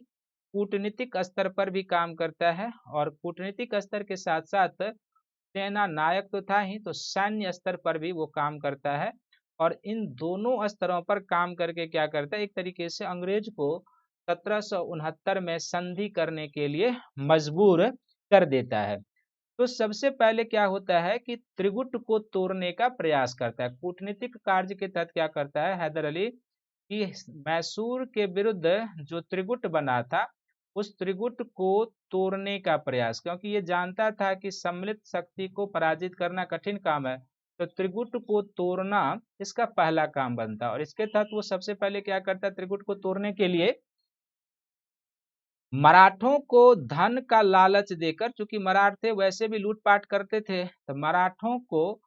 कूटनीतिक स्तर पर भी काम करता है। और कूटनीतिक स्तर के साथ साथ सेना नायक तो था ही, तो सैन्य स्तर पर भी वो काम करता है। और इन दोनों स्तरों पर काम करके क्या करता है, एक तरीके से अंग्रेज को 1769 में संधि करने के लिए मजबूर कर देता है। तो सबसे पहले क्या होता है कि त्रिगुट को तोड़ने का प्रयास करता है, कूटनीतिक कार्य के तहत क्या करता है हैदर अली कि मैसूर के विरुद्ध जो त्रिगुट बना था उस त्रिगुट को तोड़ने का प्रयास, क्योंकि ये जानता था कि सम्मिलित शक्ति को पराजित करना कठिन काम है, तो त्रिगुट को तोड़ना इसका पहला काम बनता है। और इसके तहत वो सबसे पहले क्या करता है, त्रिगुट को तोड़ने के लिए मराठों को धन का लालच देकर, चूंकि मराठे वैसे भी लूटपाट करते थे, तो मराठों को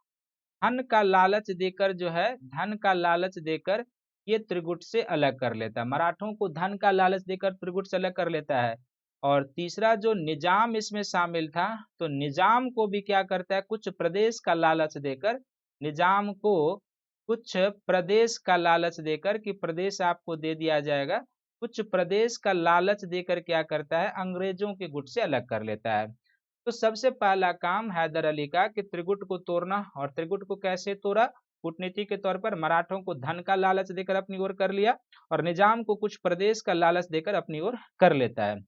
धन का लालच देकर जो है, धन का लालच देकर ये त्रिगुट से अलग कर लेता है, मराठों को धन का लालच देकर त्रिगुट से अलग कर लेता है। और तीसरा जो निजाम इसमें शामिल था, तो निजाम को भी क्या करता है, कुछ प्रदेश का लालच देकर, निजाम को कुछ प्रदेश का लालच देकर कि प्रदेश आपको दे दिया जाएगा, कुछ प्रदेश का लालच देकर क्या करता है, अंग्रेजों के गुट से अलग कर लेता है। तो सबसे पहला काम हैदर अली का कि त्रिगुट को तोड़ना, और त्रिगुट को कैसे तोड़ा, कूटनीति के तौर पर मराठों को धन का लालच देकर अपनी ओर कर लिया, और निजाम को कुछ प्रदेश का लालच देकर अपनी ओर कर लेता है।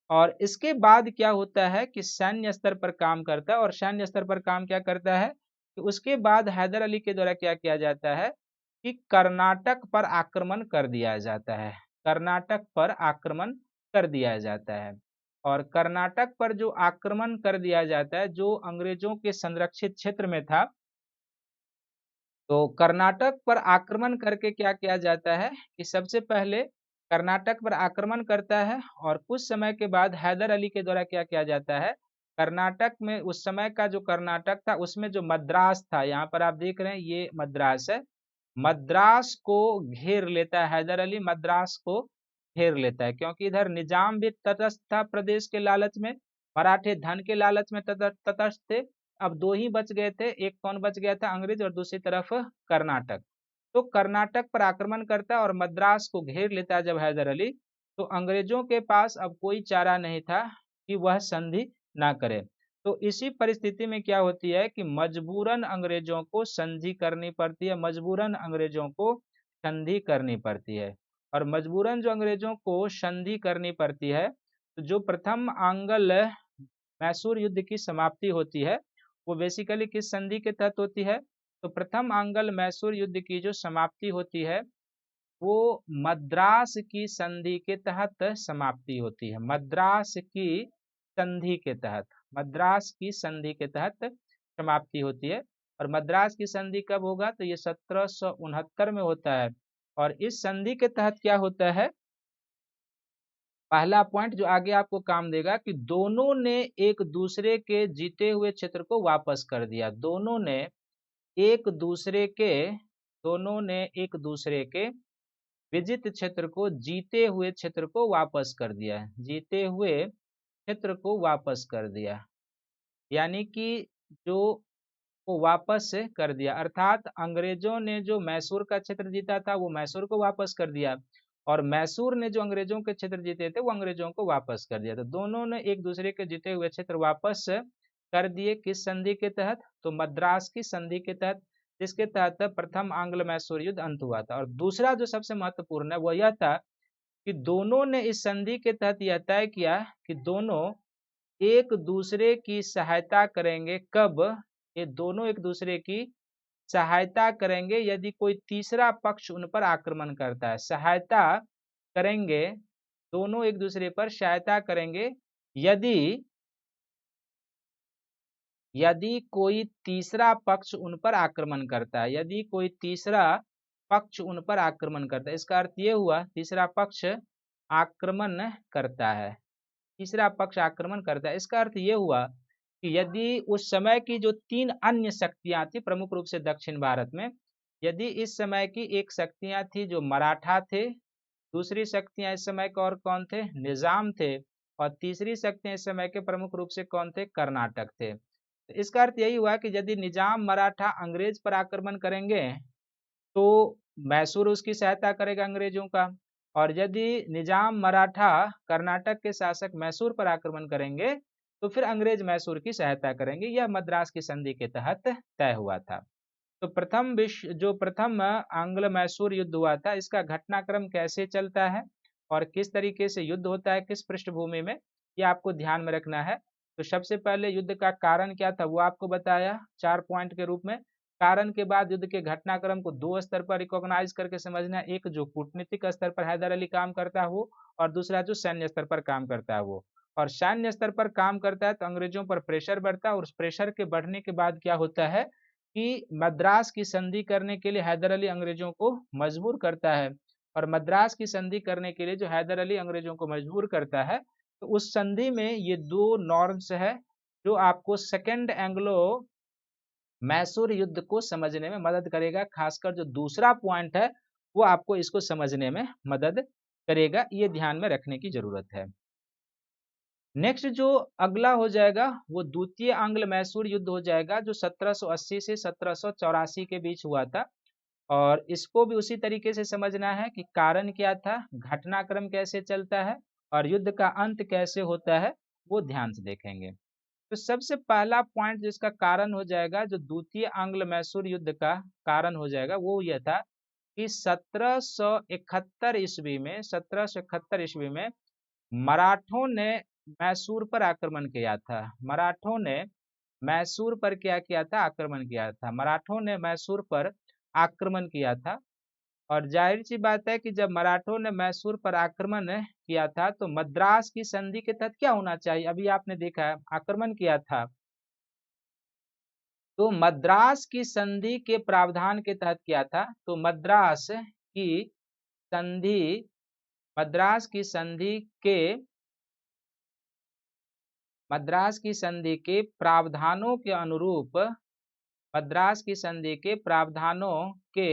और इसके बाद क्या होता है कि सैन्य स्तर पर काम करता है, और सैन्य स्तर पर काम क्या करता है कि उसके बाद हैदर अली के द्वारा क्या किया जाता है कि कर्नाटक पर आक्रमण कर दिया जाता है, कर्नाटक पर आक्रमण कर दिया जाता है। और कर्नाटक पर जो आक्रमण कर दिया जाता है, जो अंग्रेजों के संरक्षित क्षेत्र में था, तो कर्नाटक पर आक्रमण करके क्या किया जाता है कि सबसे पहले कर्नाटक पर आक्रमण करता है, और कुछ समय के बाद हैदर अली के द्वारा क्या किया जाता है, कर्नाटक में उस समय का जो कर्नाटक था उसमें जो मद्रास था, यहाँ पर आप देख रहे हैं ये मद्रास है, मद्रास को घेर लेता है हैदर अली, मद्रास को घेर लेता है, क्योंकि इधर निजाम भी तटस्थ था प्रदेश के लालच में, मराठे धन के लालच में तटस्थ थे। अब दो ही बच गए थे, एक कौन बच गया था, अंग्रेज, और दूसरी तरफ कर्नाटक। तो कर्नाटक पर आक्रमण करता है और मद्रास को घेर लेता है जब हैदर अली, तो अंग्रेजों के पास अब कोई चारा नहीं था कि वह संधि ना करे। तो इसी परिस्थिति में क्या होती है कि मजबूरन अंग्रेजों को संधि करनी पड़ती है, मजबूरन अंग्रेजों को संधि करनी पड़ती है। और मजबूरन जो अंग्रेजों को संधि करनी पड़ती है, तो जो प्रथम आंग्ल मैसूर युद्ध की समाप्ति होती है वो बेसिकली किस संधि के तहत होती है, तो प्रथम आंग्ल मैसूर युद्ध की जो समाप्ति होती है वो मद्रास की संधि के तहत समाप्ति होती है, मद्रास की संधि के तहत, मद्रास की संधि के तहत समाप्ति होती है। और मद्रास की संधि कब होगा, तो ये 1769 में होता है। और इस संधि के तहत क्या होता है, पहला पॉइंट जो आगे आपको काम देगा कि दोनों ने एक दूसरे के जीते हुए क्षेत्र को वापस कर दिया, एक दूसरे के दोनों ने एक दूसरे के विजित क्षेत्र को, जीते हुए क्षेत्र को वापस कर दिया, जीते हुए क्षेत्र को वापस कर दिया, यानी कि जो वो वापस कर दिया, अर्थात अंग्रेजों ने जो मैसूर का क्षेत्र जीता था वो मैसूर को वापस कर दिया, और मैसूर ने जो अंग्रेजों के क्षेत्र जीते थे वो अंग्रेजों को वापस कर दिया। तो दोनों ने एक दूसरे के जीते हुए क्षेत्र वापस कर दिए, किस संधि के तहत, तो मद्रास की संधि के तहत, जिसके तहत प्रथम आंग्ल मैसूर युद्ध अंत हुआ था। और दूसरा जो सबसे महत्वपूर्ण है वो यह था कि दोनों ने इस संधि के तहत यह तय किया कि दोनों एक दूसरे की सहायता करेंगे, कब, ये दोनों एक दूसरे की सहायता करेंगे यदि कोई तीसरा पक्ष उन पर आक्रमण करता है, सहायता करेंगे, दोनों एक दूसरे पर सहायता करेंगे यदि यदि कोई तीसरा पक्ष उन पर आक्रमण करता है, यदि कोई तीसरा पक्ष उन पर आक्रमण करता है, इसका अर्थ ये हुआ तीसरा पक्ष आक्रमण करता है, तीसरा पक्ष आक्रमण करता है, इसका अर्थ ये हुआ कि यदि उस समय की जो तीन अन्य शक्तियां थी प्रमुख रूप से दक्षिण भारत में, यदि इस समय की एक शक्तियां थी जो मराठा थे, दूसरी शक्तियां इस समय के और कौन थे, निजाम थे, और तीसरी शक्तियां इस समय के प्रमुख रूप से कौन थे, कर्नाटक थे। तो इसका अर्थ यही हुआ कि यदि निजाम मराठा अंग्रेज पर आक्रमण करेंगे तो मैसूर उसकी सहायता करेगा अंग्रेजों का, और यदि निजाम मराठा कर्नाटक के शासक मैसूर पर आक्रमण करेंगे तो फिर अंग्रेज मैसूर की सहायता करेंगे। यह मद्रास की संधि के तहत तय हुआ था। तो प्रथम आंग्ल मैसूर युद्ध हुआ था, इसका घटनाक्रम कैसे चलता है और किस तरीके से युद्ध होता है, किस पृष्ठभूमि में, ये आपको ध्यान में रखना है। तो सबसे पहले युद्ध का कारण क्या था वो आपको बताया 4 पॉइंट के रूप में। कारण के बाद युद्ध के घटनाक्रम को 2 स्तर पर रिकॉग्नाइज करके समझना, एक जो कूटनीतिक स्तर पर हैदर अली काम करता है वो, और दूसरा जो सैन्य स्तर पर काम करता है वो। और सैन्य स्तर पर काम करता है तो अंग्रेजों पर प्रेशर बढ़ता है, और उस प्रेशर के बढ़ने के बाद क्या होता है कि मद्रास की संधि करने के लिए हैदर अली अंग्रेजों को मजबूर करता है, और मद्रास की संधि करने के लिए जो हैदर अली अंग्रेजों को मजबूर करता है, तो उस संधि में ये 2 नॉर्म्स है जो आपको सेकेंड एंग्लो मैसूर युद्ध को समझने में मदद करेगा। खासकर जो दूसरा पॉइंट है वो आपको इसको समझने में मदद करेगा, ये ध्यान में रखने की जरूरत है। नेक्स्ट जो अगला हो जाएगा वो द्वितीय आंग्ल मैसूर युद्ध हो जाएगा, जो 1780 से 1784 के बीच हुआ था। और इसको भी उसी तरीके से समझना है कि कारण क्या था, घटनाक्रम कैसे चलता है और युद्ध का अंत कैसे होता है, वो ध्यान से देखेंगे। तो सबसे पहला पॉइंट जिसका कारण हो जाएगा, जो द्वितीय आंग्ल मैसूर युद्ध का कारण हो जाएगा, वो यह था कि 1771 ईस्वी में मराठों ने मैसूर पर आक्रमण किया था। मराठों ने मैसूर पर क्या किया था, आक्रमण किया था। मराठों ने मैसूर पर आक्रमण किया था। और जाहिर सी बात है कि जब मराठों ने मैसूर पर आक्रमण किया था तो मद्रास की संधि के तहत क्या होना चाहिए, अभी आपने देखा है आक्रमण किया था तो मद्रास की संधि के प्रावधान के तहत किया था। तो की संधि मद्रास की संधि के मद्रास की संधि के प्रावधानों के अनुरूप मद्रास की संधि के प्रावधानों के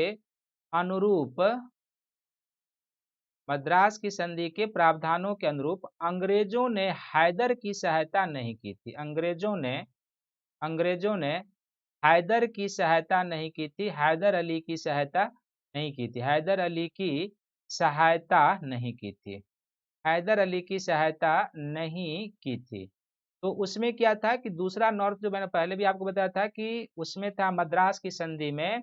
अनुरूप मद्रास की संधि के प्रावधानों के अनुरूप अंग्रेजों ने हैदर की सहायता नहीं की थी। अंग्रेजों ने हैदर की सहायता नहीं की थी, हैदर अली की सहायता नहीं की थी, हैदर अली की सहायता नहीं की थी, हैदर अली की सहायता नहीं की थी। तो उसमें क्या था कि दूसरा नॉर्थ, जो मैंने पहले भी आपको बताया था कि उसमें था मद्रास की संधि में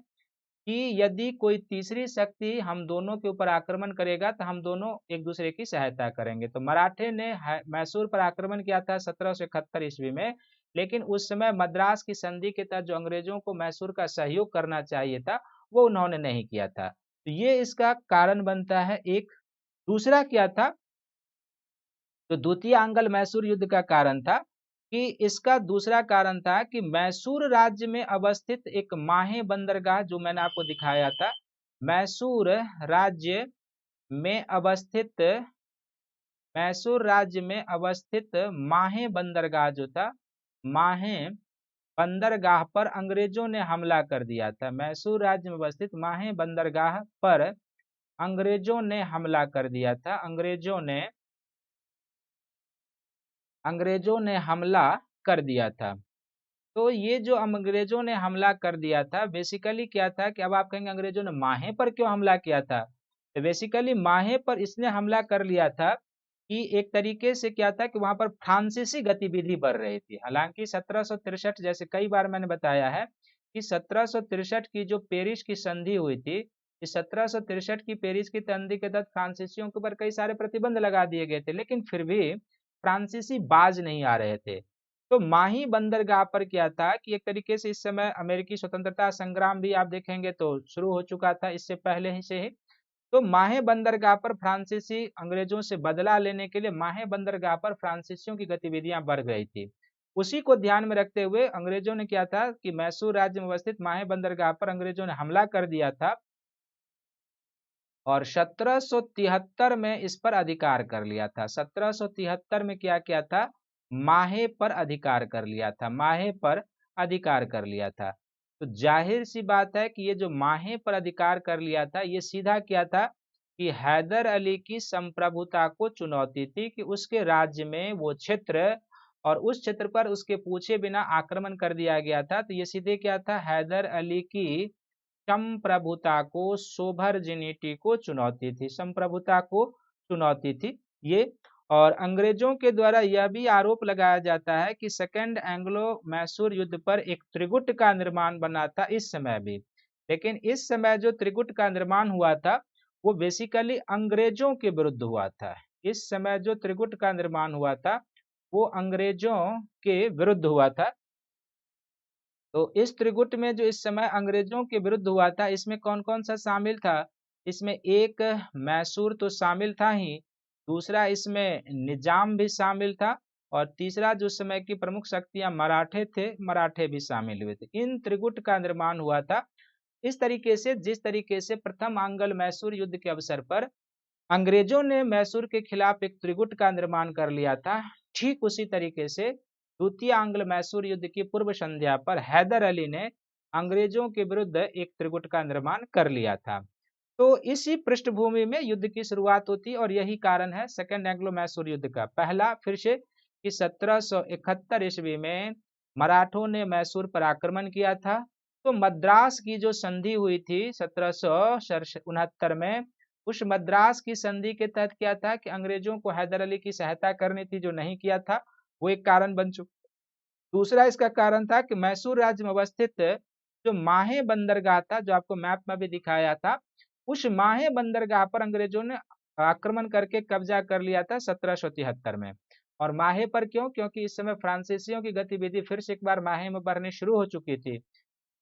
कि यदि कोई तीसरी शक्ति हम दोनों के ऊपर आक्रमण करेगा तो हम दोनों एक दूसरे की सहायता करेंगे। तो मराठे ने मैसूर पर आक्रमण किया था 1771 ईस्वी में, लेकिन उस समय मद्रास की संधि के तहत जो अंग्रेजों को मैसूर का सहयोग करना चाहिए था वो उन्होंने नहीं किया था। तो ये इसका कारण बनता है एक। दूसरा क्या था, तो द्वितीय आंग्ल मैसूर युद्ध का कारण था कि इसका दूसरा कारण था कि मैसूर राज्य में अवस्थित एक माहे बंदरगाह, जो मैंने आपको दिखाया था, मैसूर राज्य में अवस्थित मैसूर राज्य में अवस्थित माहे बंदरगाह जो था, माहे बंदरगाह पर अंग्रेजों ने हमला कर दिया था। मैसूर राज्य में अवस्थित माहे बंदरगाह पर अंग्रेजों ने हमला कर दिया था। अंग्रेजों ने हमला कर दिया था। तो ये जो अंग्रेजों ने हमला कर दिया था, बेसिकली क्या था कि अब आप कहेंगे अंग्रेजों ने माहे पर क्यों हमला किया था, तो बेसिकली माहे पर इसने हमला कर लिया था कि एक तरीके से क्या था कि वहां पर फ्रांसीसी गतिविधि बढ़ रही थी। हालांकि 1763, जैसे कई बार मैंने बताया है कि 1763 की जो पेरिस की संधि हुई थी, इस 1763 की पेरिस की संधि के तहत फ्रांसीसियों के ऊपर कई सारे प्रतिबंध लगा दिए गए थे, लेकिन फिर भी फ्रांसीसी बाज नहीं आ रहे थे। तो माही बंदरगाह पर क्या था कि एक तरीके से इस समय अमेरिकी स्वतंत्रता संग्राम भी आप देखेंगे तो शुरू हो चुका था इससे पहले ही से ही। तो माहे बंदरगाह पर फ्रांसीसी अंग्रेजों से बदला लेने के लिए माहे बंदरगाह पर फ्रांसीसियों की गतिविधियां बढ़ गई थी। उसी को ध्यान में रखते हुए अंग्रेजों ने क्या था कि मैसूर राज्य में अवस्थित माहे बंदरगाह पर अंग्रेजों ने हमला कर दिया था और 1773 में इस पर अधिकार कर लिया था। 1773 में क्या किया था, माहे पर अधिकार कर लिया था, माहे पर अधिकार कर लिया था। तो जाहिर सी बात है कि ये जो माहे पर अधिकार कर लिया था, ये सीधा क्या था कि हैदर अली की संप्रभुता को चुनौती थी कि उसके राज्य में वो क्षेत्र और उस क्षेत्र पर उसके पूछे बिना आक्रमण कर दिया गया था। तो ये सीधे क्या था, हैदर अली की संप्रभुता को, सोभरजिनिटी को चुनौती थी, संप्रभुता को चुनौती थी ये। और अंग्रेजों के द्वारा यह भी आरोप लगाया जाता है कि सेकेंड एंग्लो मैसूर युद्ध पर एक त्रिगुट का निर्माण बना था इस समय भी, लेकिन इस समय जो त्रिगुट का निर्माण हुआ था वो बेसिकली अंग्रेजों के विरुद्ध हुआ था। इस समय जो त्रिगुट का निर्माण हुआ था वो अंग्रेजों के विरुद्ध हुआ था। तो इस त्रिगुट में जो इस समय अंग्रेजों के विरुद्ध हुआ था, इसमें कौन कौन सा शामिल था, इसमें एक मैसूर तो शामिल था ही, दूसरा इसमें निजाम भी शामिल था, और तीसरा जो समय की प्रमुख शक्तियां मराठे थे, मराठे भी शामिल हुए थे। इन त्रिगुट का निर्माण हुआ था। इस तरीके से जिस तरीके से प्रथम आंग्ल मैसूर युद्ध के अवसर पर अंग्रेजों ने मैसूर के खिलाफ एक त्रिगुट का निर्माण कर लिया था, ठीक उसी तरीके से द्वितीय आंग्ल मैसूर युद्ध की पूर्व संध्या पर हैदर अली ने अंग्रेजों के विरुद्ध एक त्रिगुट का निर्माण कर लिया था। तो इसी पृष्ठभूमि में युद्ध की शुरुआत होती और यही कारण है सेकेंड एंग्लो मैसूर युद्ध का। पहला फिर से कि 1771 ईस्वी में मराठों ने मैसूर पर आक्रमण किया था तो मद्रास की जो संधि हुई थी 1769 में, उस मद्रास की संधि के तहत क्या था कि अंग्रेजों को हैदर अली की सहायता करनी थी, जो नहीं किया था, वो एक कारण बन चुका। दूसरा इसका कारण था कि मैसूर राज्य में अवस्थित जो माहे बंदरगाह था, जो आपको मैप में भी दिखाया था, उस माहे बंदरगाह पर अंग्रेजों ने आक्रमण करके कब्जा कर लिया था 1773 में। और माहे पर क्यों? क्योंकि इस समय फ्रांसीसियों की गतिविधि फिर से एक बार माहे में बढ़नी शुरू हो चुकी थी।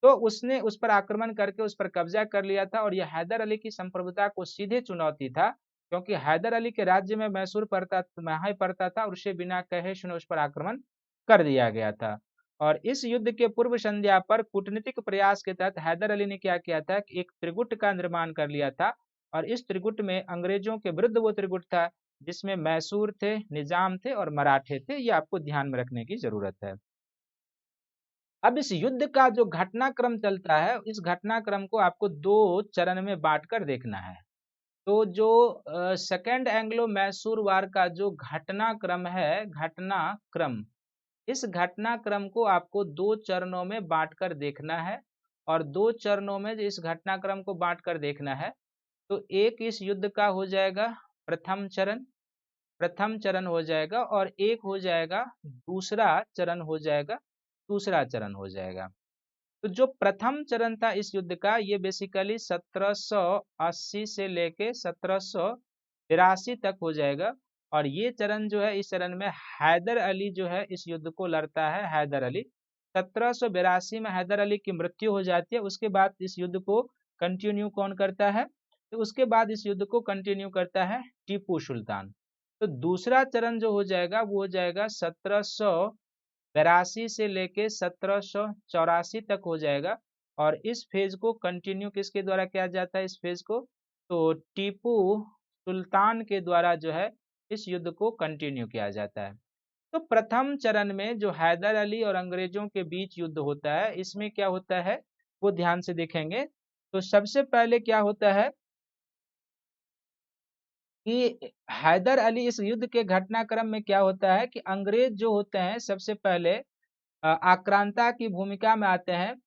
तो उसने उस पर आक्रमण करके उस पर कब्जा कर लिया था, और यह हैदर अली की संप्रभुता को सीधे चुनौती था, क्योंकि हैदर अली के राज्य में मैसूर पड़ता माहे पड़ता था, और उसे बिना कहे सुने उस पर आक्रमण कर दिया गया था। और इस युद्ध के पूर्व संध्या पर कूटनीतिक प्रयास के तहत हैदर अली ने क्या किया था कि एक त्रिगुट का निर्माण कर लिया था, और इस त्रिगुट में अंग्रेजों के विरुद्ध वो त्रिगुट था जिसमें मैसूर थे, निजाम थे और मराठे थे। ये आपको ध्यान में रखने की जरूरत है। अब इस युद्ध का जो घटनाक्रम चलता है, इस घटनाक्रम को आपको दो चरण में बांटकर देखना है। तो जो सेकेंड एंग्लो मैसूर वार का जो घटनाक्रम है, घटनाक्रम, इस घटनाक्रम को आपको दो चरणों में बांटकर देखना है। और दो चरणों में इस घटनाक्रम को बांटकर देखना है, तो एक इस युद्ध का हो जाएगा प्रथम चरण, प्रथम चरण हो जाएगा, और एक हो जाएगा दूसरा चरण हो जाएगा, दूसरा चरण हो जाएगा। तो जो प्रथम चरण था इस युद्ध का, ये बेसिकली 1780 से लेके 1782 तक हो जाएगा। और ये चरण जो है, इस चरण में हैदर अली जो है इस युद्ध को लड़ता है। हैदर अली 1782 में हैदर अली की मृत्यु हो जाती है। उसके बाद इस युद्ध को कंटिन्यू कौन करता है? तो उसके बाद इस युद्ध को कंटिन्यू करता है टीपू सुल्तान। तो दूसरा चरण जो हो जाएगा वो हो जाएगा 1782 से लेके 1784 तक हो जाएगा। और इस फेज को कंटिन्यू किसके द्वारा किया जाता है? इस फेज को तो टीपू सुल्तान के द्वारा जो है इस युद्ध को कंटिन्यू किया जाता है। तो प्रथम चरण में जो हैदर अली और अंग्रेजों के बीच युद्ध होता है, इसमें क्या होता है वो ध्यान से देखेंगे। तो सबसे पहले क्या होता है कि हैदर अली, इस युद्ध के घटनाक्रम में क्या होता है कि अंग्रेज जो होते हैं सबसे पहले आक्रांता की भूमिका में आते हैं।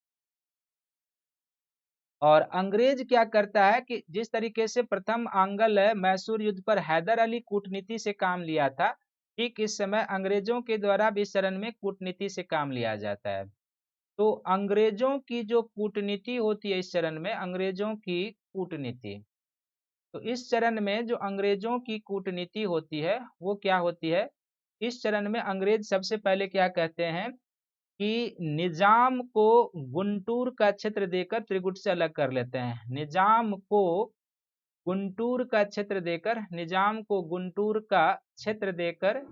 और अंग्रेज क्या करता है कि जिस तरीके से प्रथम आंगल मैसूर युद्ध पर हैदर अली कूटनीति से काम लिया था, ठीक इस समय अंग्रेजों के द्वारा भी इस चरण में कूटनीति से काम लिया जाता है। तो अंग्रेजों की जो कूटनीति होती है इस चरण में, अंग्रेजों की कूटनीति, तो इस चरण में जो अंग्रेजों की कूटनीति होती है वो क्या होती है? इस चरण में अंग्रेज सबसे पहले क्या कहते हैं कि निजाम को गुंटूर का क्षेत्र देकर त्रिगुट से अलग कर लेते हैं। निजाम को गुंटूर का क्षेत्र देकर, निजाम को गुंटूर का क्षेत्र देकर,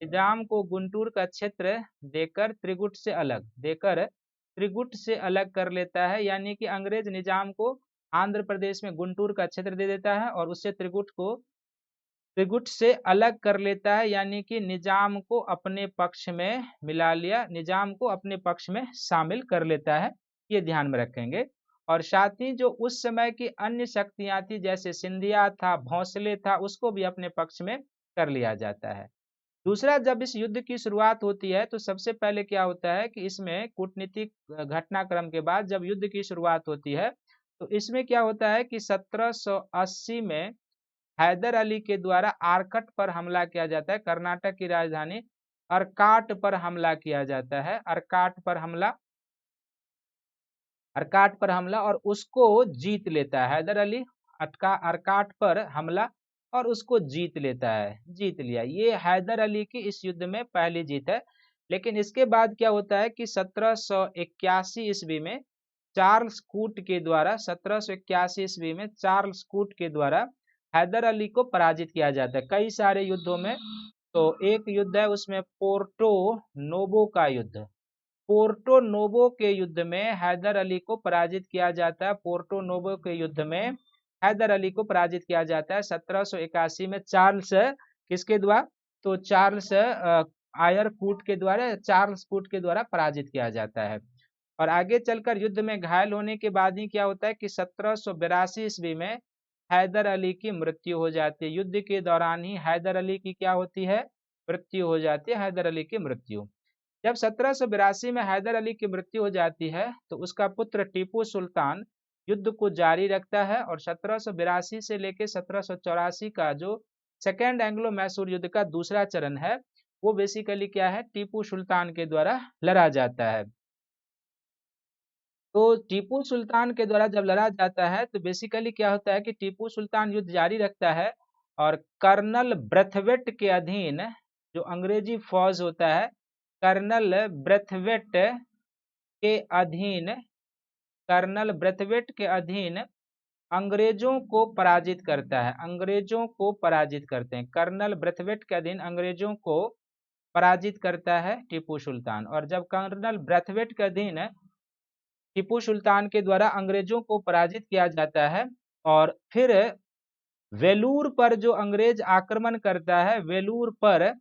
निजाम को गुंटूर का क्षेत्र देकर त्रिगुट से अलग देकर त्रिगुट से अलग कर लेता है। यानी कि अंग्रेज निजाम को आंध्र प्रदेश में गुंटूर का क्षेत्र दे देता है और उससे त्रिगुट से अलग कर लेता है। यानी कि निजाम को अपने पक्ष में मिला लिया, निजाम को अपने पक्ष में शामिल कर लेता है। ये ध्यान में रखेंगे। और साथ ही जो उस समय की अन्य शक्तियां थी, जैसे सिंधिया था, भोंसले था, उसको भी अपने पक्ष में कर लिया जाता है। दूसरा, जब इस युद्ध की शुरुआत होती है तो सबसे पहले क्या होता है कि इसमें कूटनीतिक घटनाक्रम के बाद जब युद्ध की शुरुआत होती है तो इसमें क्या होता है कि 1780 में हैदर अली के द्वारा आरकट पर हमला किया जाता है। कर्नाटक की राजधानी अर्काट पर हमला किया जाता है। अर्काट पर हमला और उसको जीत लेता है हैदर अली। अर्काट पर हमला और उसको जीत लेता है, जीत लिया। ये हैदर अली की इस युद्ध में पहली जीत है। लेकिन इसके बाद क्या होता है कि 1781 ईस्वी में चार्ल्स कूट के द्वारा 1781 ईस्वी में चार्ल्स कूट के द्वारा हैदर अली को पराजित किया जाता है कई सारे युद्धों में। तो एक युद्ध है उसमें पोर्टो नोबो का युद्ध। पोर्टो नोबो के युद्ध में हैदर अली को पराजित किया जाता है। पोर्टो नोबो के युद्ध में हैदर अली को पराजित किया जाता है 1781 में चार्ल्स किसके द्वारा? तो चार्ल्स आयर कूट के द्वारा, चार्ल्स कूट के द्वारा पराजित किया जाता है। और आगे चलकर युद्ध में घायल होने के बाद ही क्या होता है कि 1782 ईस्वी में हैदर अली की मृत्यु हो जाती है। युद्ध के दौरान ही हैदर अली की क्या होती है? मृत्यु हो जाती है, हैदर अली की मृत्यु। जब 1782 में हैदर अली की मृत्यु हो जाती है तो उसका पुत्र टीपू सुल्तान युद्ध को जारी रखता है और 1782 से लेकर 1784 का जो सेकेंड एंग्लो मैसूर युद्ध का दूसरा चरण है वो बेसिकली क्या है, टीपू सुल्तान के द्वारा लड़ा जाता है। तो टीपू सुल्तान के द्वारा जब लड़ा जाता है तो बेसिकली क्या होता है कि टीपू सुल्तान युद्ध जारी रखता है और कर्नल ब्रथवेट के अधीन जो अंग्रेजी फौज होता है, कर्नल ब्रथवेट के अधीन कर्नल ब्रथवेट के अधीन अंग्रेजों को पराजित करता है। अंग्रेजों को पराजित करते हैं, कर्नल ब्रथवेट के अधीन अंग्रेजों को पराजित करता है टीपू सुल्तान। और जब कर्नल ब्रथवेट के अधीन टीपू सुल्तान के द्वारा अंग्रेजों को पराजित किया जाता है और फिर वेलूर पर जो अंग्रेज आक्रमण करता है, वेलूर पर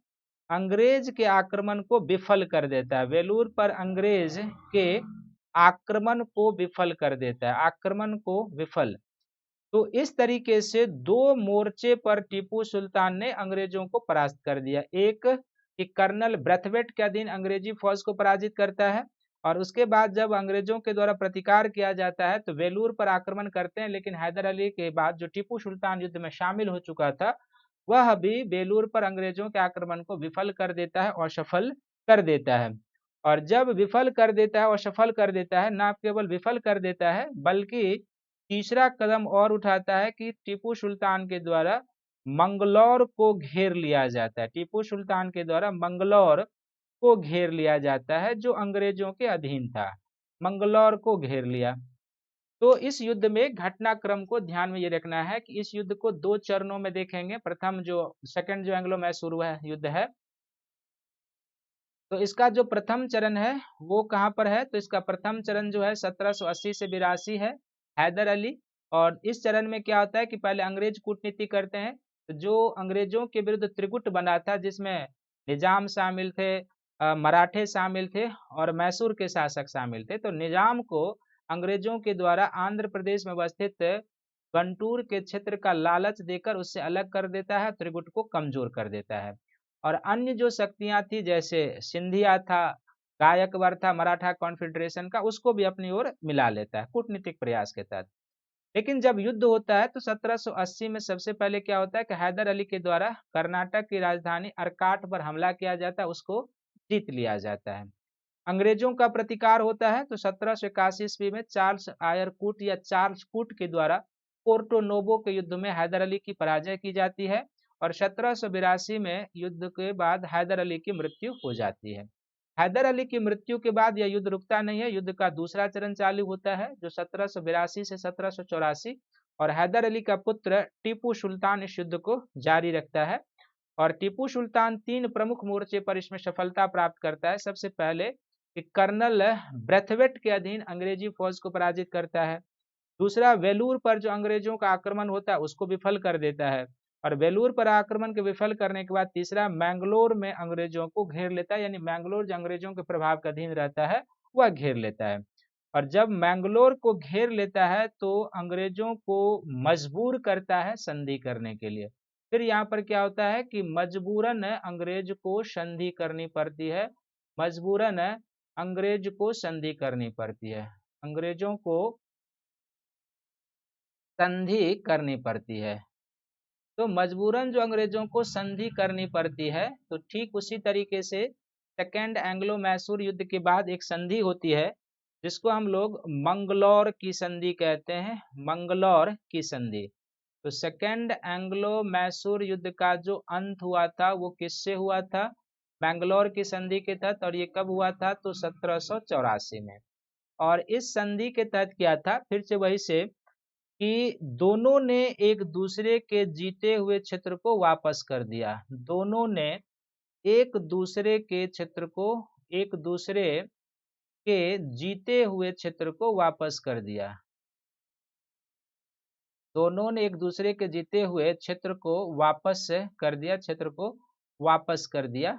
अंग्रेज के आक्रमण को विफल कर देता है, वेलूर पर अंग्रेज के आक्रमण को विफल कर देता है, आक्रमण को विफल। तो इस तरीके से दो मोर्चे पर टीपू सुल्तान ने अंग्रेजों को परास्त कर दिया। एक कि कर्नल ब्रथवेट के अधीन अंग्रेजी फौज को पराजित करता है और उसके बाद जब अंग्रेजों के द्वारा प्रतिकार किया जाता है तो वेलूर पर आक्रमण करते हैं, लेकिन हैदर अली के बाद जो टीपू सुल्तान युद्ध में शामिल हो चुका था वह भी वेलूर पर अंग्रेजों के आक्रमण को विफल कर देता है और सफल कर देता है। और जब विफल कर देता है और सफल कर देता है, ना केवल विफल कर देता है बल्कि तीसरा कदम और उठाता है कि टीपू सुल्तान के द्वारा मंगलौर को घेर लिया जाता है, टीपू सुल्तान के द्वारा मंगलौर को घेर लिया जाता है जो अंग्रेजों के अधीन था, मंगलौर को घेर लिया। तो इस युद्ध में घटनाक्रम को ध्यान में ये रखना है कि इस युद्ध को दो चरणों में देखेंगे। प्रथम जो सेकंड जो एंग्लो मैसूर हुआ युद्ध है, तो इसका जो प्रथम चरण है वो कहाँ पर है, तो इसका प्रथम चरण जो है 1780 से 82 है, हैदर अली। और इस चरण में क्या होता है कि पहले अंग्रेज कूटनीति करते हैं, तो जो अंग्रेजों के विरुद्ध त्रिगुट बना था जिसमें निजाम शामिल थे, मराठे शामिल थे और मैसूर के शासक शामिल थे, तो निजाम को अंग्रेजों के द्वारा आंध्र प्रदेश में अवस्थित गंटूर के क्षेत्र का लालच देकर उससे अलग कर देता है, त्रिगुट को कमजोर कर देता है। और अन्य जो शक्तियां थी जैसे सिंधिया था, गायकवाड़ था, मराठा कॉन्फेडरेशन का, उसको भी अपनी ओर मिला लेता है कूटनीतिक प्रयास के तहत। लेकिन जब युद्ध होता है तो 1780 में सबसे पहले क्या होता है कि हैदर अली के द्वारा कर्नाटक की राजधानी अरकाट पर हमला किया जाता है, उसको जीत लिया जाता है। अंग्रेजों का प्रतिकार होता है तो 1781 ईस्वी में चार्ल्स आयरकूट या चार्ल्स कूट के द्वारा पोर्टो नोबो के युद्ध में हैदर अली की पराजय की जाती है और 1782 में युद्ध के बाद हैदर अली की मृत्यु हो जाती है। हैदर अली की मृत्यु के बाद यह युद्ध रुकता नहीं है, युद्ध का दूसरा चरण चालू होता है जो 1782 से 1784 और हैदर अली का पुत्र टीपू सुल्तान इस युद्ध को जारी रखता है। और टीपू सुल्तान तीन प्रमुख मोर्चे पर इसमें सफलता प्राप्त करता है। सबसे पहले कि कर्नल ब्रथवेट के अधीन अंग्रेजी फौज को पराजित करता है, दूसरा वेलूर पर जो अंग्रेजों का आक्रमण होता है उसको विफल कर देता है और वेलूर पर आक्रमण के विफल करने के बाद तीसरा मैंगलोर में अंग्रेजों को घेर लेता है, यानी मैंगलोर जो अंग्रेजों के प्रभाव के अधीन रहता है वह घेर लेता है। और जब मैंगलोर को घेर लेता है तो अंग्रेजों को मजबूर करता है संधि करने के लिए। फिर यहाँ पर क्या होता है कि मजबूरन अंग्रेज को संधि करनी पड़ती है, मजबूरन अंग्रेज को संधि करनी पड़ती है, अंग्रेजों को संधि करनी पड़ती है। तो मजबूरन जो अंग्रेजों को संधि करनी पड़ती है, तो ठीक उसी तरीके से सेकेंड एंग्लो मैसूर युद्ध के बाद एक संधि होती है जिसको हम लोग मंगलौर की संधि कहते हैं, मंगलौर की संधि। तो सेकेंड एंग्लो मैसूर युद्ध का जो अंत हुआ था वो किससे हुआ था, मैंगलोर की संधि के तहत। और ये कब हुआ था, तो 1784 में। और इस संधि के तहत क्या था, फिर से वही से कि दोनों ने एक दूसरे के जीते हुए क्षेत्र को वापस कर दिया, दोनों ने एक दूसरे के क्षेत्र को, एक दूसरे के जीते हुए क्षेत्र को वापस कर दिया, दोनों ने एक दूसरे के जीते हुए क्षेत्र को वापस कर दिया, क्षेत्र को वापस कर दिया।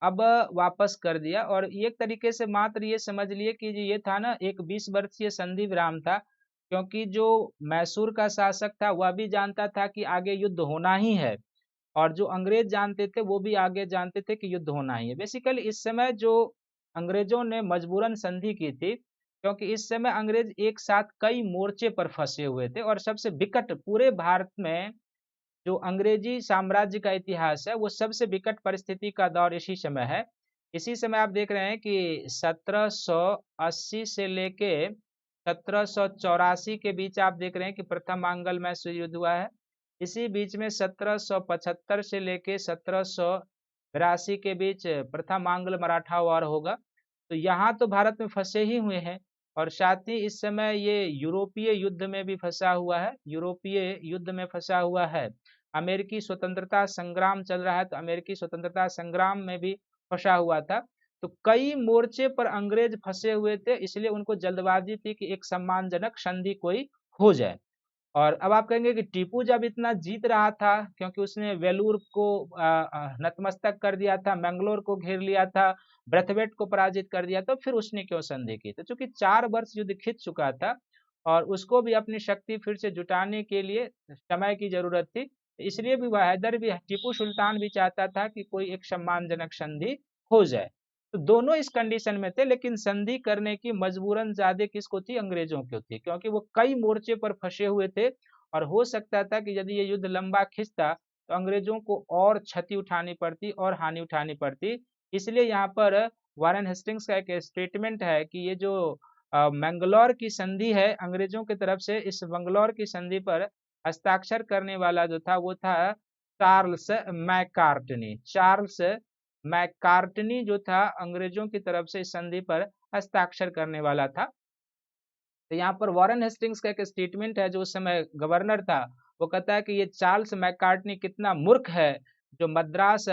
अब वापस कर दिया और एक तरीके से मात्र ये समझ लिए कि ये था ना एक 20 वर्षीय संधि विराम था, क्योंकि जो मैसूर का शासक था वह भी जानता था कि आगे युद्ध होना ही है और जो अंग्रेज जानते थे वो भी आगे जानते थे कि युद्ध होना ही है। बेसिकली इस समय जो अंग्रेजों ने मजबूरन संधि की थी, क्योंकि इस समय अंग्रेज एक साथ कई मोर्चे पर फंसे हुए थे और सबसे विकट पूरे भारत में जो अंग्रेजी साम्राज्य का इतिहास है वो सबसे विकट परिस्थिति का दौर इसी समय है। इसी समय आप देख रहे हैं कि 1780 से लेके 1784 के बीच आप देख रहे हैं कि प्रथम आंग्ल मैसूर युद्ध हुआ है। इसी बीच में 1775 से लेके 1782 के बीच प्रथम आंग्ल मराठा वार होगा। तो यहाँ तो भारत में फंसे ही हुए हैं और साथ ही इस समय ये यूरोपीय युद्ध में भी फंसा हुआ है, यूरोपीय युद्ध में फंसा हुआ है। अमेरिकी स्वतंत्रता संग्राम चल रहा है तो अमेरिकी स्वतंत्रता संग्राम में भी फंसा हुआ था। तो कई मोर्चे पर अंग्रेज फंसे हुए थे, इसलिए उनको जल्दबाजी थी कि एक सम्मानजनक संधि कोई हो जाए। और अब आप कहेंगे कि टीपू जब इतना जीत रहा था, क्योंकि उसने वेलूर को नतमस्तक कर दिया था, मैंगलोर को घेर लिया था, ब्रथवेट को पराजित कर दिया, तो फिर उसने क्यों संधि की? तो चूंकि 4 वर्ष युद्ध खिंच चुका था और उसको भी अपनी शक्ति फिर से जुटाने के लिए समय की जरूरत थी, इसलिए भी हैदर भी टीपू सुल्तान भी चाहता था कि कोई एक सम्मानजनक संधि हो जाए। तो दोनों इस कंडीशन में थे, लेकिन संधि करने की मजबूरन ज्यादा किसको थी? अंग्रेजों को थी, क्योंकि वो कई मोर्चे पर फंसे हुए थे और हो सकता था कि यदि ये युद्ध लंबा खिंचता तो अंग्रेजों को और क्षति उठानी पड़ती और हानि उठानी पड़ती। इसलिए यहाँ पर वारेन हेस्टिंग्स का एक स्टेटमेंट है कि ये जो मैंगलोर की संधि है अंग्रेजों की तरफ से, इस मैंगलोर की संधि पर हस्ताक्षर करने वाला जो था वो था चार्ल्स मैकार्टनी। चार्ल्स मैकार्टनी जो था अंग्रेजों की तरफ से इस संधि पर हस्ताक्षर करने वाला था। तो यहाँ पर वॉरेन हेस्टिंग्स का एक स्टेटमेंट है, जो उस समय गवर्नर था, वो कहता है कि ये चार्ल्स मैकार्टनी कितना मूर्ख है जो मद्रास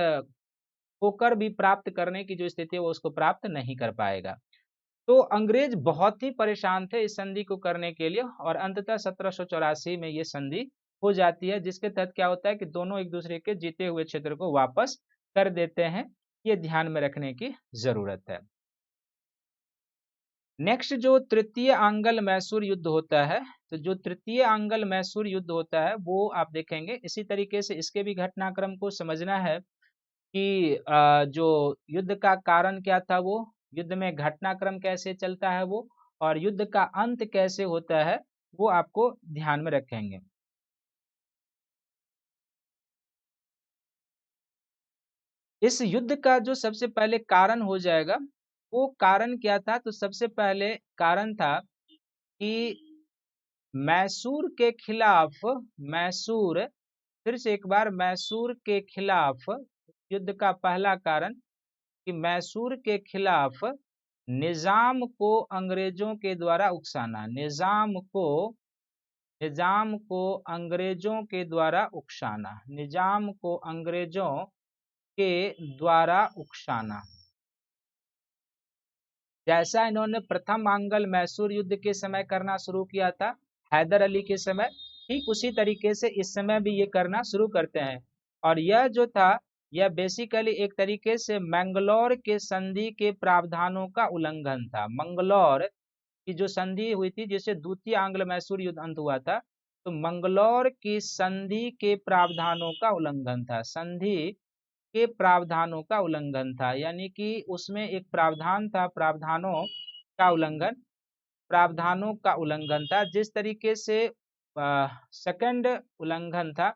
होकर भी प्राप्त करने की जो स्थिति है वो उसको प्राप्त नहीं कर पाएगा। तो अंग्रेज बहुत ही परेशान थे इस संधि को करने के लिए और अंततः 1784 में ये संधि हो जाती है, जिसके तहत क्या होता है कि दोनों एक दूसरे के जीते हुए क्षेत्र को वापस कर देते हैं। ये ध्यान में रखने की जरूरत है। नेक्स्ट जो तृतीय आंग्ल मैसूर युद्ध होता है, तो जो तृतीय आंग्ल मैसूर युद्ध होता है वो आप देखेंगे इसी तरीके से, इसके भी घटनाक्रम को समझना है कि जो युद्ध का कारण क्या था, वो युद्ध में घटनाक्रम कैसे चलता है वो, और युद्ध का अंत कैसे होता है वो आपको ध्यान में रखेंगे। इस युद्ध का जो सबसे पहले कारण हो जाएगा वो कारण क्या था? तो सबसे पहले कारण था कि मैसूर के खिलाफ, मैसूर, फिर से एक बार, मैसूर के खिलाफ युद्ध का पहला कारण कि मैसूर के खिलाफ निजाम को अंग्रेजों के द्वारा उकसाना, निजाम को अंग्रेजों के द्वारा उकसाना, निजाम को अंग्रेजों के द्वारा उकसाना। जैसा इन्होंने प्रथम आंग्ल मैसूर युद्ध के समय करना शुरू किया था हैदर अली के समय, ठीक उसी तरीके से इस समय भी ये करना शुरू करते हैं। और यह जो था यह बेसिकली एक तरीके से मैंगलोर के संधि के प्रावधानों का उल्लंघन था। मंगलौर की जो संधि हुई थी जिससे द्वितीय आंग्ल मैसूर युद्ध अंत हुआ था, तो मंगलौर की संधि के प्रावधानों का उल्लंघन था, संधि के प्रावधानों का उल्लंघन था। यानी कि उसमें एक प्रावधान था, प्रावधानों का उल्लंघन था। जिस तरीके से सेकंड उल्लंघन था,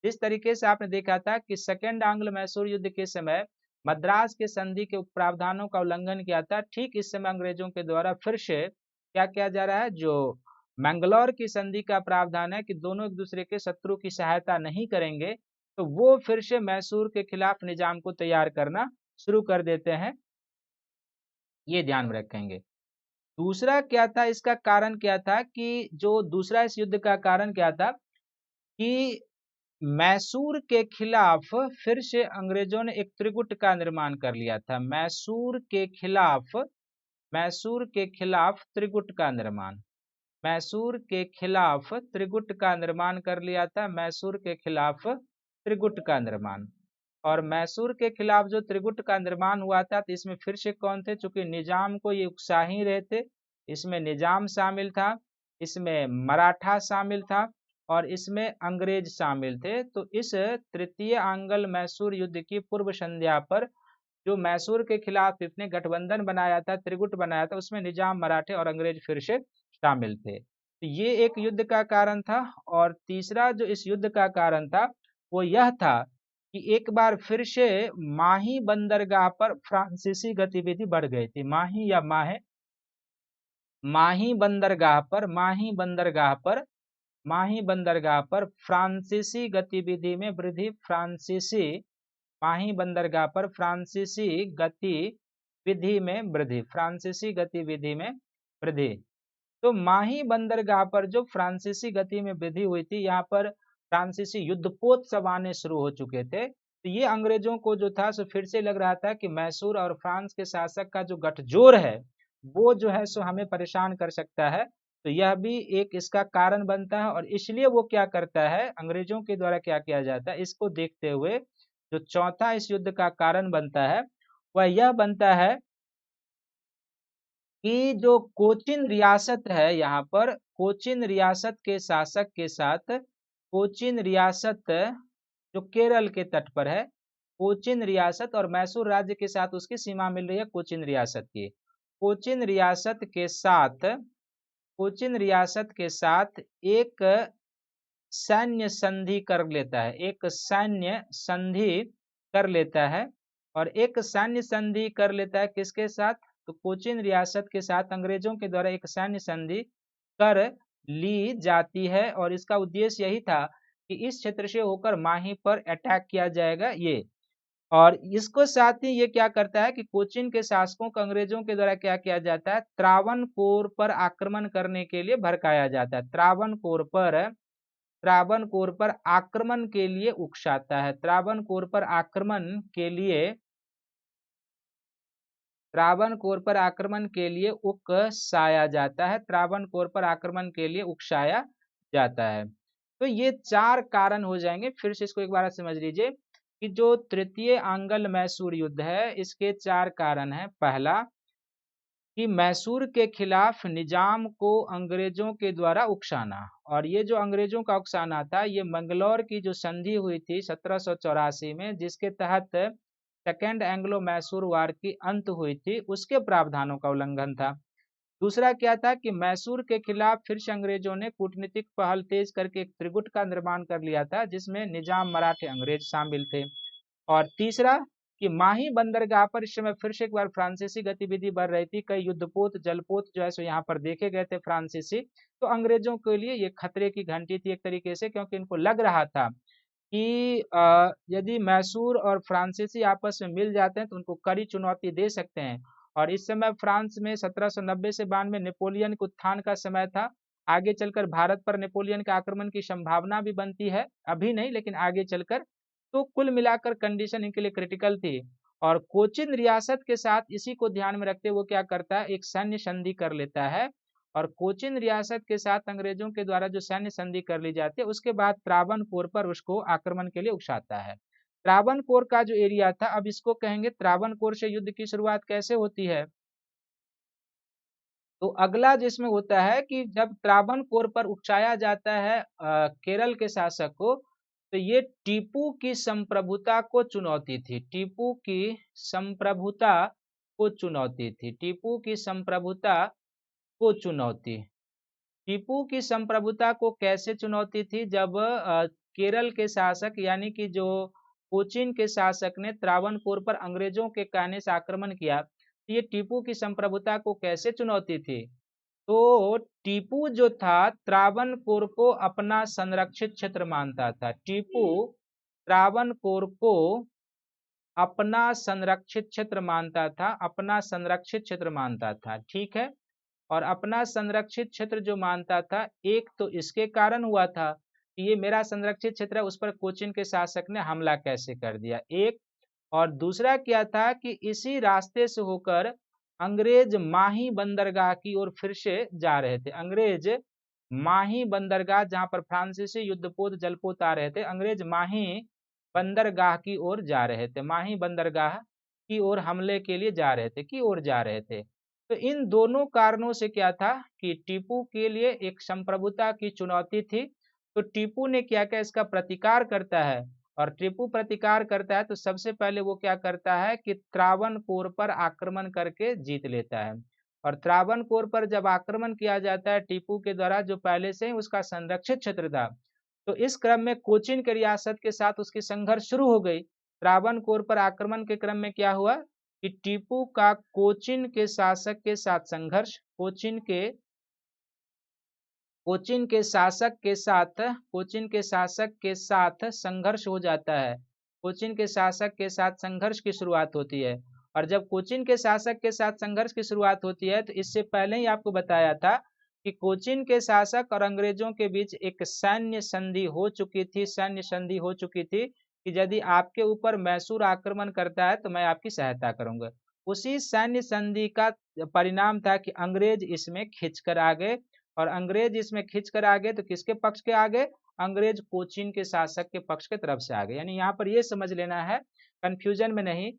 जिस तरीके से आपने देखा था कि सेकंड आंग्ल मैसूर युद्ध के समय मद्रास के संधि के प्रावधानों का उल्लंघन किया था, ठीक इस समय अंग्रेजों के द्वारा फिर से क्या किया जा रहा है? जो मैंगलोर की संधि का प्रावधान है कि दोनों एक दूसरे के शत्रु की सहायता नहीं करेंगे, तो वो फिर से मैसूर के खिलाफ निजाम को तैयार करना शुरू कर देते हैं। ये ध्यान में रखेंगे। दूसरा क्या था, इसका कारण क्या था कि जो दूसरा इस युद्ध का कारण क्या था कि मैसूर के खिलाफ फिर से अंग्रेजों ने एक त्रिगुट का निर्माण कर लिया था। मैसूर के खिलाफ त्रिगुट का निर्माण, मैसूर के खिलाफ त्रिगुट का निर्माण कर लिया था, मैसूर के खिलाफ त्रिगुट का निर्माण। और मैसूर के खिलाफ जो त्रिगुट का निर्माण हुआ था, तो इसमें फिर से कौन थे? चूंकि निजाम को ये उकसा ही रहे थे, इसमें निजाम शामिल था, इसमें मराठा शामिल था और इसमें अंग्रेज शामिल थे। तो इस तृतीय आंग्ल मैसूर युद्ध की पूर्व संध्या पर जो मैसूर के खिलाफ इसने गठबंधन बनाया था, त्रिगुट बनाया था, उसमें निजाम, मराठे और अंग्रेज फिर से शामिल थे। तो ये एक युद्ध का कारण था। और तीसरा जो इस युद्ध का कारण था वो यह था कि एक बार फिर से माही बंदरगाह पर फ्रांसीसी गतिविधि बढ़ गई थी। माही या माहे, माही बंदरगाह पर, माही बंदरगाह पर फ्रांसीसी गतिविधि में वृद्धि, फ्रांसीसी माही बंदरगाह पर फ्रांसीसी गतिविधि में वृद्धि, फ्रांसीसी गतिविधि में वृद्धि। तो माही बंदरगाह पर जो फ्रांसीसी गति में वृद्धि हुई थी, यहाँ पर फ्रांसीसी युद्धपोत सब आने शुरू हो चुके थे। तो ये अंग्रेजों को जो था सो फिर से लग रहा था कि मैसूर और फ्रांस के शासक का जो गठजोड़ है वो जो है सो हमें परेशान कर सकता है। तो यह भी एक इसका कारण बनता है। और इसलिए वो क्या करता है, अंग्रेजों के द्वारा क्या किया जाता है, इसको देखते हुए जो चौथा इस युद्ध का कारण बनता है वह यह बनता है कि जो कोचिन रियासत है, यहाँ पर कोचिन रियासत के शासक के साथ, कोचिन रियासत जो केरल के तट पर है, कोचिन रियासत और मैसूर राज्य के साथ उसकी सीमा मिल रही है कोचिन रियासत की। कोचिन रियासत के साथ, कोचिन रियासत के साथ एक सैन्य संधि कर लेता है, एक सैन्य संधि कर लेता है। और एक सैन्य संधि कर लेता है किसके साथ, तो कोचिन रियासत के साथ अंग्रेजों के द्वारा एक सैन्य संधि कर ली जाती है। और इसका उद्देश्य यही था कि इस क्षेत्र से होकर माही पर अटैक किया जाएगा ये। और इसको साथ ही ये क्या करता है कि कोचिन के शासकों को अंग्रेजों के द्वारा क्या किया जाता है, त्रावणकोर पर आक्रमण करने के लिए भड़काया जाता है। त्रावणकोर पर आक्रमण के लिए उकसाता है, त्रावणकोर पर आक्रमण के लिए, त्रावणकोर पर आक्रमण के लिए उकसाया जाता है, त्रावणकोर पर आक्रमण के लिए उकसाया जाता है। तो ये चार कारण हो जाएंगे। फिर से इसको एक बार समझ लीजिए कि जो तृतीय आंग्ल मैसूर युद्ध है इसके चार कारण हैं। पहला कि मैसूर के खिलाफ निजाम को अंग्रेजों के द्वारा उकसाना। और ये जो अंग्रेजों का उकसाना था ये मंगलौर की जो संधि हुई थी 1784 में, जिसके तहत सेकेंड एंग्लो मैसूर वार की अंत हुई थी, उसके प्रावधानों का उल्लंघन था। दूसरा क्या था कि मैसूर के खिलाफ फिर से अंग्रेजों ने कूटनीतिक पहल तेज करके एक त्रिगुट का निर्माण कर लिया था जिसमें निजाम, मराठे, अंग्रेज शामिल थे। और तीसरा कि माही बंदरगाह पर इस समय फिर से एक बार फ्रांसीसी गतिविधि बढ़ रही थी, कई युद्धपोत, जलपोत जो है सो यहाँ पर देखे गए थे फ्रांसीसी। तो अंग्रेजों के लिए ये खतरे की घंटी थी एक तरीके से, क्योंकि इनको लग रहा था कि यदि मैसूर और फ्रांसीसी आपस में मिल जाते हैं तो उनको कड़ी चुनौती दे सकते हैं। और इस समय फ्रांस में 1790 से 92 नेपोलियन के उत्थान का समय था। आगे चलकर भारत पर नेपोलियन के आक्रमण की संभावना भी बनती है, अभी नहीं लेकिन आगे चलकर। तो कुल मिलाकर कंडीशन इनके लिए क्रिटिकल थी। और कोचिन रियासत के साथ इसी को ध्यान में रखते वो क्या करता है, एक सैन्य संधि कर लेता है। और कोचिन रियासत के साथ अंग्रेजों के द्वारा जो सैन्य संधि कर ली जाती है उसके बाद त्रावणकोर पर उसको आक्रमण के लिए उकसाता है। त्रावणकोर का जो एरिया था, अब इसको कहेंगे त्रावणकोर से युद्ध की शुरुआत कैसे होती है। तो अगला जिसमें होता है कि जब त्रावणकोर पर उकसाया जाता है केरल के शासक को, तो ये टीपू की संप्रभुता को चुनौती थी, टीपू की संप्रभुता को चुनौती थी, टीपू की संप्रभुता को चुनौती। टीपू की संप्रभुता को कैसे चुनौती थी, जब केरल के शासक यानी कि जो कोचीन के शासक ने त्रावणकोर पर अंग्रेजों के कहने से आक्रमण किया, तो ये टीपू की संप्रभुता को कैसे चुनौती थी। तो टीपू जो था त्रावणकोर को अपना संरक्षित क्षेत्र मानता था, टीपू त्रावणकोर को अपना संरक्षित क्षेत्र मानता था, अपना संरक्षित क्षेत्र मानता था, ठीक है। और अपना संरक्षित क्षेत्र जो मानता था, एक तो इसके कारण हुआ था कि ये मेरा संरक्षित क्षेत्र है, उस पर कोचिन के शासक ने हमला कैसे कर दिया, एक। और दूसरा क्या था कि इसी रास्ते से होकर अंग्रेज माही बंदरगाह की ओर फिर से जा रहे थे। अंग्रेज माही बंदरगाह, जहां पर फ्रांसीसी युद्धपोत, जलपोत आ रहे थे, अंग्रेज माही बंदरगाह की ओर जा रहे थे, माही बंदरगाह की ओर हमले के लिए जा रहे थे, की ओर जा रहे थे। तो इन दोनों कारणों से क्या था कि टीपू के लिए एक संप्रभुता की चुनौती थी। तो टीपू ने क्या किया, इसका प्रतिकार करता है। और टीपू प्रतिकार करता है तो सबसे पहले वो क्या करता है कि त्रावणकोर पर आक्रमण करके जीत लेता है। और त्रावणकोर पर जब आक्रमण किया जाता है टीपू के द्वारा, जो पहले से ही उसका संरक्षित क्षेत्र था, तो इस क्रम में कोचीन की रियासत के साथ उसकी संघर्ष शुरू हो गई। त्रावणकोर पर आक्रमण के क्रम में क्या हुआ कि टीपू का कोचीन के शासक के साथ संघर्ष, कोचीन के शासक के साथ संघर्ष हो जाता है। कोचीन के शासक के साथ संघर्ष की शुरुआत होती है। और जब कोचीन के शासक के साथ संघर्ष की शुरुआत होती है तो इससे पहले ही आपको बताया था कि कोचीन के शासक और अंग्रेजों के बीच एक सैन्य संधि हो चुकी थी कि यदि आपके ऊपर मैसूर आक्रमण करता है तो मैं आपकी सहायता करूंगा। उसी सैन्य संधि का परिणाम था कि अंग्रेज इसमें खिंचकर आ गए। और अंग्रेज इसमें खिंचकर आ गए तो किसके पक्ष के आ गए, अंग्रेज कोचीन के शासक के पक्ष के तरफ से आ गए। यानी यहाँ पर यह समझ लेना है, कंफ्यूजन में नहीं,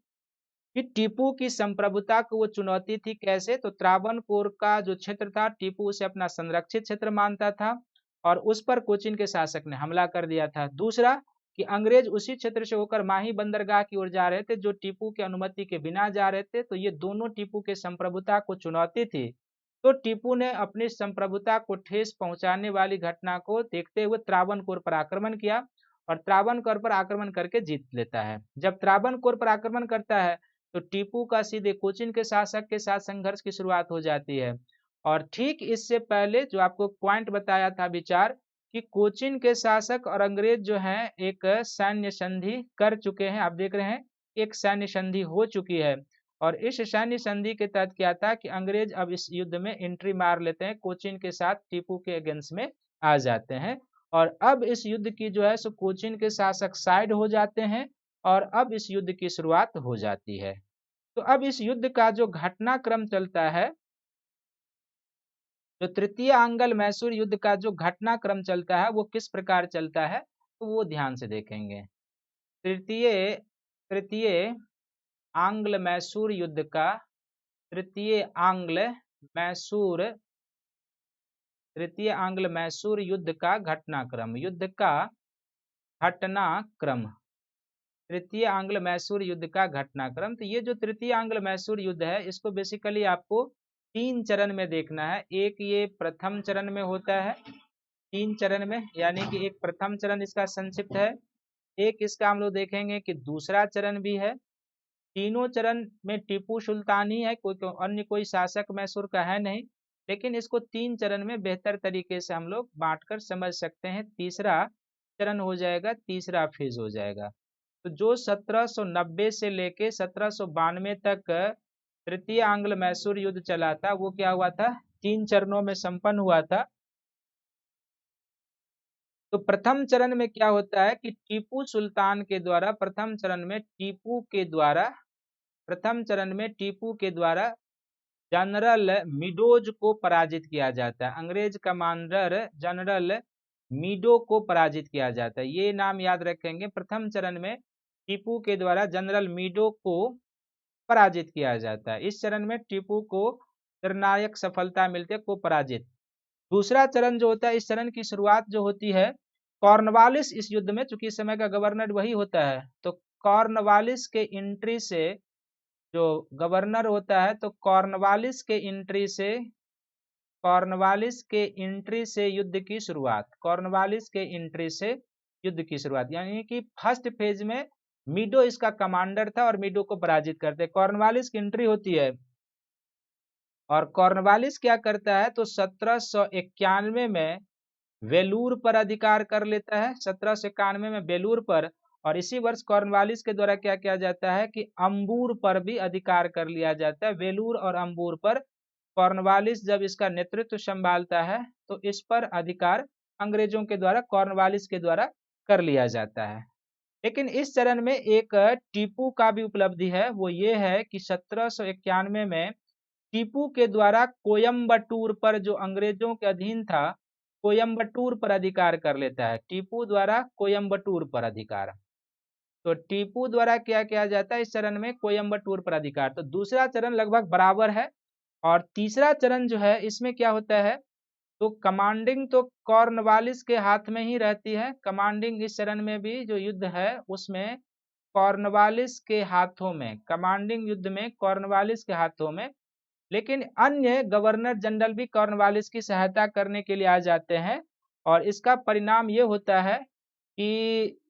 कि टीपू की संप्रभुता को वो चुनौती थी कैसे। तो त्रावणकोर का जो क्षेत्र था टीपू उसे अपना संरक्षित क्षेत्र मानता था और उस पर कोचीन के शासक ने हमला कर दिया था। दूसरा कि अंग्रेज उसी क्षेत्र से होकर माही बंदरगाह की ओर जा रहे थे, जो टीपू की अनुमति के बिना जा रहे थे। तो ये दोनों टीपू के संप्रभुता को चुनौती थी। तो टीपू ने अपनी संप्रभुता को ठेस पहुंचाने वाली घटना को देखते हुए त्रावणकोर पर आक्रमण किया और त्रावणकोर पर आक्रमण करके जीत लेता है। जब त्रावणकोर पर आक्रमण करता है तो टीपू का सीधे कोचीन के शासक के साथ संघर्ष की शुरुआत हो जाती है। और ठीक इससे पहले जो आपको पॉइंट बताया था विचार, कि कोचीन के शासक और अंग्रेज जो हैं एक सैन्य संधि कर चुके हैं। आप देख रहे हैं एक सैन्य संधि हो चुकी है। और इस सैन्य संधि के तहत क्या था कि अंग्रेज अब इस युद्ध में एंट्री मार लेते हैं, कोचीन के साथ टीपू के अगेंस्ट में आ जाते हैं। और अब इस युद्ध की जो है सो कोचीन के शासक साइड हो जाते हैं और अब इस युद्ध की शुरुआत हो जाती है। तो अब इस युद्ध का जो घटनाक्रम चलता है, जो तृतीय आंग्ल मैसूर युद्ध का जो घटनाक्रम चलता है वो किस प्रकार चलता है, तो वो ध्यान से देखेंगे। तृतीय तृतीय आंग्ल मैसूर युद्ध का तृतीय आंग्ल मैसूर युद्ध का घटनाक्रम, तृतीय आंग्ल मैसूर युद्ध का घटनाक्रम। तो ये जो तृतीय आंग्ल मैसूर युद्ध है इसको बेसिकली आपको 3 चरण में देखना है। एक ये प्रथम चरण में होता है, 3 चरण में, यानी कि एक प्रथम चरण इसका संक्षिप्त है, एक इसका हम लोग देखेंगे कि दूसरा चरण भी है। तीनों चरण में टीपू सुल्तान ही है, अन्य कोई शासक मैसूर का है नहीं, लेकिन इसको 3 चरण में बेहतर तरीके से हम लोग बांटकर समझ सकते हैं। तीसरा चरण हो जाएगा, तीसरा फेज हो जाएगा। तो जो 1790 से लेके 1792 तक तृतीय आंग्ल मैसूर युद्ध चला था वो क्या हुआ था, 3 चरणों में संपन्न हुआ था। तो प्रथम चरण में क्या होता है कि टीपू सुल्तान के द्वारा प्रथम चरण में टीपू के द्वारा जनरल मिडोज को पराजित किया जाता है। अंग्रेज कमांडर जनरल मीडो को पराजित किया जाता है। ये नाम याद रखेंगे, प्रथम चरण में टीपू के द्वारा जनरल मीडो को पराजित किया जाता है। इस चरण में टीपू को निर्णायक सफलता मिलती है, को पराजित। दूसरा चरण जो होता है, इस चरण की शुरुआत जो होती है कॉर्नवालिस इस युद्ध में, चूंकि इस समय का गवर्नर वही होता है, तो कॉर्नवालिस के एंट्री से जो गवर्नर होता है, तो कॉर्नवालिस के एंट्री से युद्ध की शुरुआत, यानी कि फर्स्ट फेज में मीडो इसका कमांडर था और मीडो को पराजित करते। कॉर्नवालिस की एंट्री होती है और कॉर्नवालिस क्या करता है, तो 1791 में वेलूर पर अधिकार कर लेता है, 1791 में वेलूर पर। और इसी वर्ष कॉर्नवालिस के द्वारा क्या किया जाता है कि अंबूर पर भी अधिकार कर लिया जाता है। वेलूर और अंबूर पर कॉर्नवालिस जब इसका नेतृत्व संभालता है तो इस पर अधिकार अंग्रेजों के द्वारा, कॉर्नवालिस के द्वारा कर लिया जाता है। लेकिन इस चरण में एक टीपू का भी उपलब्धि है, वो ये है कि 1791 में टीपू के द्वारा कोयम्बटूर पर, जो अंग्रेजों के अधीन था, कोयम्बटूर पर अधिकार कर लेता है। टीपू द्वारा कोयम्बटूर पर अधिकार, तो टीपू द्वारा क्या किया जाता है इस चरण में, कोयम्बटूर पर अधिकार। तो दूसरा चरण लगभग बराबर है। और तीसरा चरण जो है इसमें क्या होता है, तो कमांडिंग तो कॉर्नवालिस के हाथ में ही रहती है। कमांडिंग इस चरण में भी जो युद्ध है उसमें कॉर्नवालिस के हाथों में, कमांडिंग युद्ध में कॉर्नवालिस के हाथों में। लेकिन अन्य गवर्नर जनरल भी कॉर्नवालिस की सहायता करने के लिए आ जाते हैं और इसका परिणाम ये होता है कि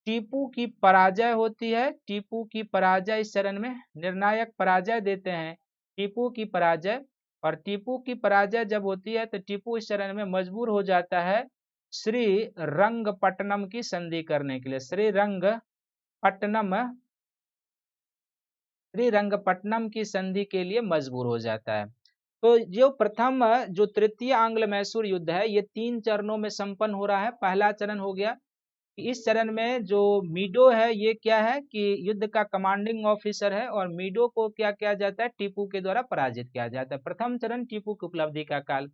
टीपू की पराजय होती है। टीपू की पराजय इस चरण में निर्णायक पराजय देते हैं, टीपू की पराजय। और टीपू की पराजय जब होती है तो टीपू इस चरण में मजबूर हो जाता है श्रीरंगपट्टनम की संधि करने के लिए। श्रीरंगपट्टनम की संधि के लिए मजबूर हो जाता है। तो जो तृतीय आंग्ल मैसूर युद्ध है ये 3 चरणों में संपन्न हो रहा है। पहला चरण हो गया कि इस चरण में जो मीडो है ये क्या है कि युद्ध का कमांडिंग ऑफिसर है और मीडो को क्या किया जाता है, टीपू के द्वारा पराजित किया जाता है। प्रथम चरण टीपू की उपलब्धि का काल।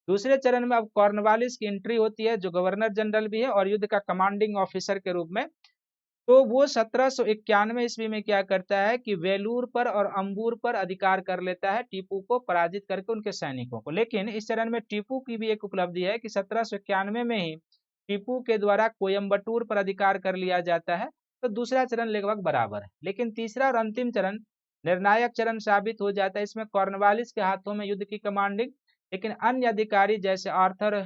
दूसरे चरण में अब कॉर्नवालिस की एंट्री होती है जो गवर्नर जनरल भी है और युद्ध का कमांडिंग ऑफिसर के रूप में। तो वो 1791 ईस्वी में क्या करता है कि वेलूर पर और अंबूर पर अधिकार कर लेता है, टीपू को पराजित करके उनके सैनिकों को। लेकिन इस चरण में टीपू की भी एक उपलब्धि है कि 1791 में ही टीपू के द्वारा कोयम्बटूर पर अधिकार कर लिया जाता है। तो दूसरा चरण लगभग बराबर है। लेकिन तीसरा और अंतिम चरण निर्णायक चरण साबित हो जाता है। इसमें कॉर्नवालिस के हाथों में युद्ध की कमांडिंग, लेकिन अन्य अधिकारी जैसे आर्थर,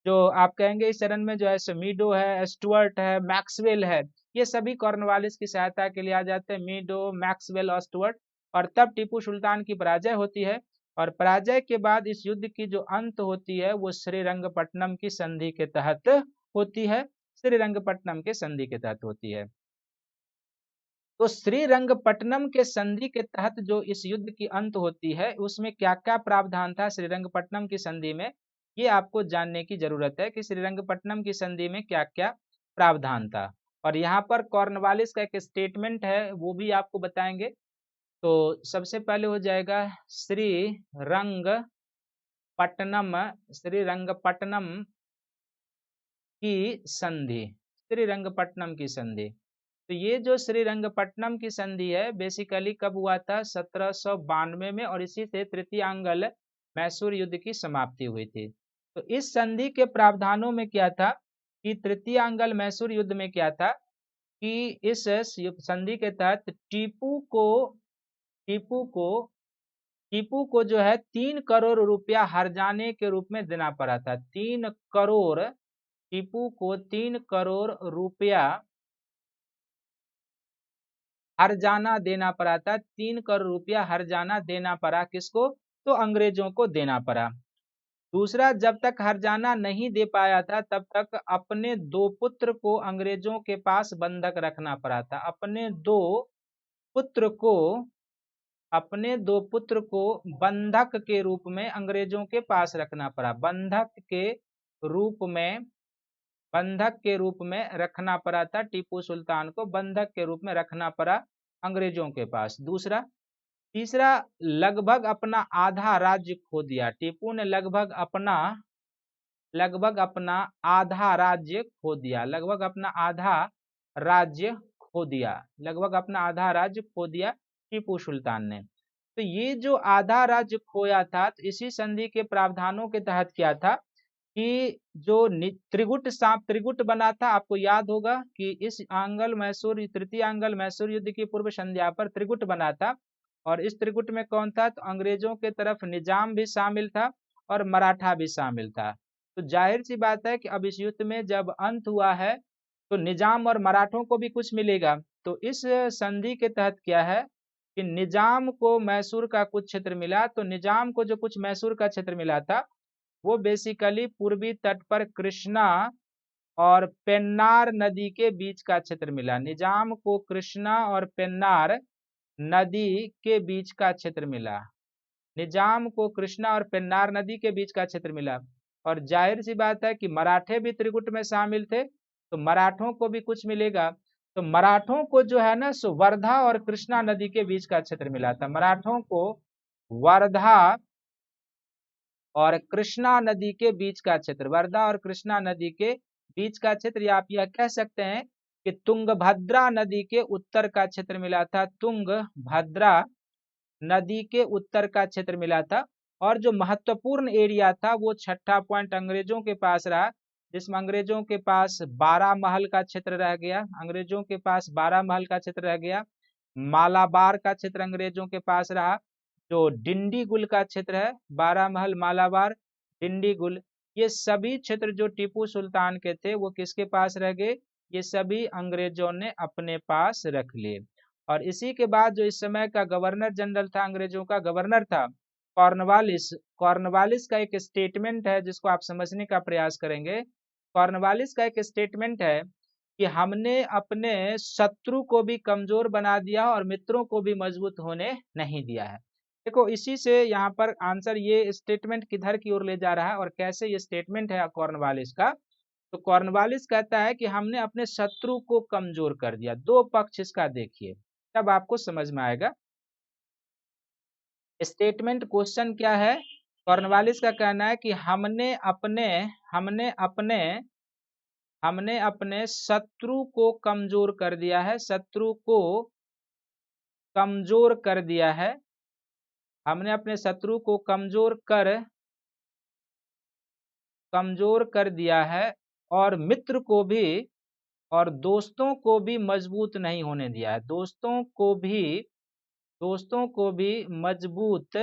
जो आप कहेंगे इस चरण में जो है मीडो है, स्टुअर्ट है, मैक्सवेल है, ये सभी कॉर्नवालिस की सहायता के लिए आ जाते हैं, मीडो, मैक्सवेल और स्टुअर्ट। और तब टीपू सुल्तान की पराजय होती है और पराजय के बाद इस युद्ध की जो अंत होती है वो श्रीरंगपट्टनम की संधि के तहत होती है। श्रीरंगपट्टनम के संधि के तहत होती है। तो श्रीरंगपट्टनम के संधि के तहत जो इस युद्ध की अंत होती है उसमें क्या क्या प्रावधान था श्रीरंगपट्टनम की संधि में, ये आपको जानने की जरूरत है कि श्रीरंगपट्टनम की संधि में क्या क्या प्रावधान था। और यहाँ पर कॉर्नवालिस का एक स्टेटमेंट है वो भी आपको बताएंगे। तो सबसे पहले हो जाएगा श्रीरंगपट्टनम की संधि। श्रीरंगपट्टनम की संधि, तो ये जो श्रीरंगपट्टनम की संधि है बेसिकली कब हुआ था, 1792 में, और इसी से तृतीय आंग्ल मैसूर युद्ध की समाप्ति हुई थी। तो इस संधि के प्रावधानों में क्या था कि तृतीय आंग्ल मैसूर युद्ध में क्या था कि इस संधि के तहत टीपू को जो है 3 करोड़ रुपया हर्जाने के रूप में देना पड़ा था। 3 करोड़, टीपू को 3 करोड़ रुपया हर्जाना देना पड़ा था। 3 करोड़ रुपया हर्जाना देना पड़ा किसको, तो अंग्रेजों को देना पड़ा। दूसरा, जब तक हर्जाना नहीं दे पाया था तब तक अपने 2 पुत्र को अंग्रेजों के पास बंधक रखना पड़ा था। अपने दो पुत्र को बंधक के रूप में अंग्रेजों के पास रखना पड़ा। बंधक के रूप में रखना पड़ा था। टीपू सुल्तान को बंधक के रूप में रखना पड़ा अंग्रेजों के पास। दूसरा, तीसरा, लगभग अपना आधा राज्य खो दिया। टीपू ने लगभग अपना आधा राज्य खो दिया। लगभग अपना आधा राज्य खो दिया टीपू सुल्तान ने। तो ये जो आधा राज्य खोया था, तो इसी संधि के प्रावधानों के तहत क्या था कि जो त्रिगुट बना था। आपको याद होगा कि इस तृतीय आंग्ल मैसूर युद्ध की पूर्व संध्या पर त्रिगुट बना था। और इस त्रिगुट में कौन था, तो अंग्रेजों के तरफ निजाम भी शामिल था और मराठा भी शामिल था। तो जाहिर सी बात है कि अब इस युद्ध में जब अंत हुआ है तो निजाम और मराठों को भी कुछ मिलेगा। तो इस संधि के तहत क्या है कि निजाम को मैसूर का कुछ क्षेत्र मिला। तो निजाम को जो कुछ मैसूर का क्षेत्र मिला था वो बेसिकली पूर्वी तट पर कृष्णा और पेन्नार नदी के बीच का क्षेत्र मिला। निजाम को कृष्णा और पेन्नार नदी के बीच का क्षेत्र मिला। निजाम को कृष्णा और पेन्नार नदी के बीच का क्षेत्र मिला। और जाहिर सी बात है कि मराठे भी त्रिगुट में शामिल थे, तो मराठों को भी कुछ मिलेगा। तो मराठों को जो है ना सो वर्धा और कृष्णा नदी के बीच का क्षेत्र मिला था। मराठों को वर्धा और कृष्णा नदी के बीच का क्षेत्र, वर्धा और कृष्णा नदी के बीच का क्षेत्र, या आप यह कह सकते हैं कि तुंगभद्रा नदी के उत्तर का क्षेत्र मिला था। तुंगभद्रा नदी के उत्तर का क्षेत्र मिला था। और जो महत्वपूर्ण एरिया था वो छठा पॉइंट अंग्रेजों के पास रहा, जिसमें अंग्रेजों के पास 12 महल का क्षेत्र रह गया। अंग्रेजों के पास 12 महल का क्षेत्र रह गया। मालाबार का क्षेत्र अंग्रेजों के पास रहा। जो डिंडीगुल का क्षेत्र है, 12 महल, मालाबार, डिंडीगुल, ये सभी क्षेत्र जो टीपू सुल्तान के थे वो किसके पास रह गए? ये सभी अंग्रेजों ने अपने पास रख लिए। और इसी के बाद जो इस समय का गवर्नर जनरल था, अंग्रेजों का गवर्नर था, कॉर्नवालिस। कॉर्नवालिस का एक स्टेटमेंट है जिसको आप समझने का प्रयास करेंगे। कॉर्नवालिस का एक स्टेटमेंट है कि हमने अपने शत्रु को भी कमजोर बना दिया और मित्रों को भी मजबूत होने नहीं दिया है। देखो इसी से यहाँ पर आंसर, ये स्टेटमेंट किधर की ओर ले जा रहा है और कैसे ये स्टेटमेंट है कॉर्नवालिस का। तो कॉर्नवालिस कहता है कि हमने अपने शत्रु को कमजोर कर दिया। दो पक्ष इसका देखिए, तब आपको समझ में आएगा। स्टेटमेंट क्वेश्चन क्या है? कॉर्नवालिस का कहना है कि हमने अपने शत्रु को कमजोर कर दिया है, शत्रु को कमजोर कर दिया है। हमने अपने शत्रु को कमजोर कर दिया है और मित्र को भी और दोस्तों को भी मजबूत नहीं होने दिया है। दोस्तों को भी मजबूत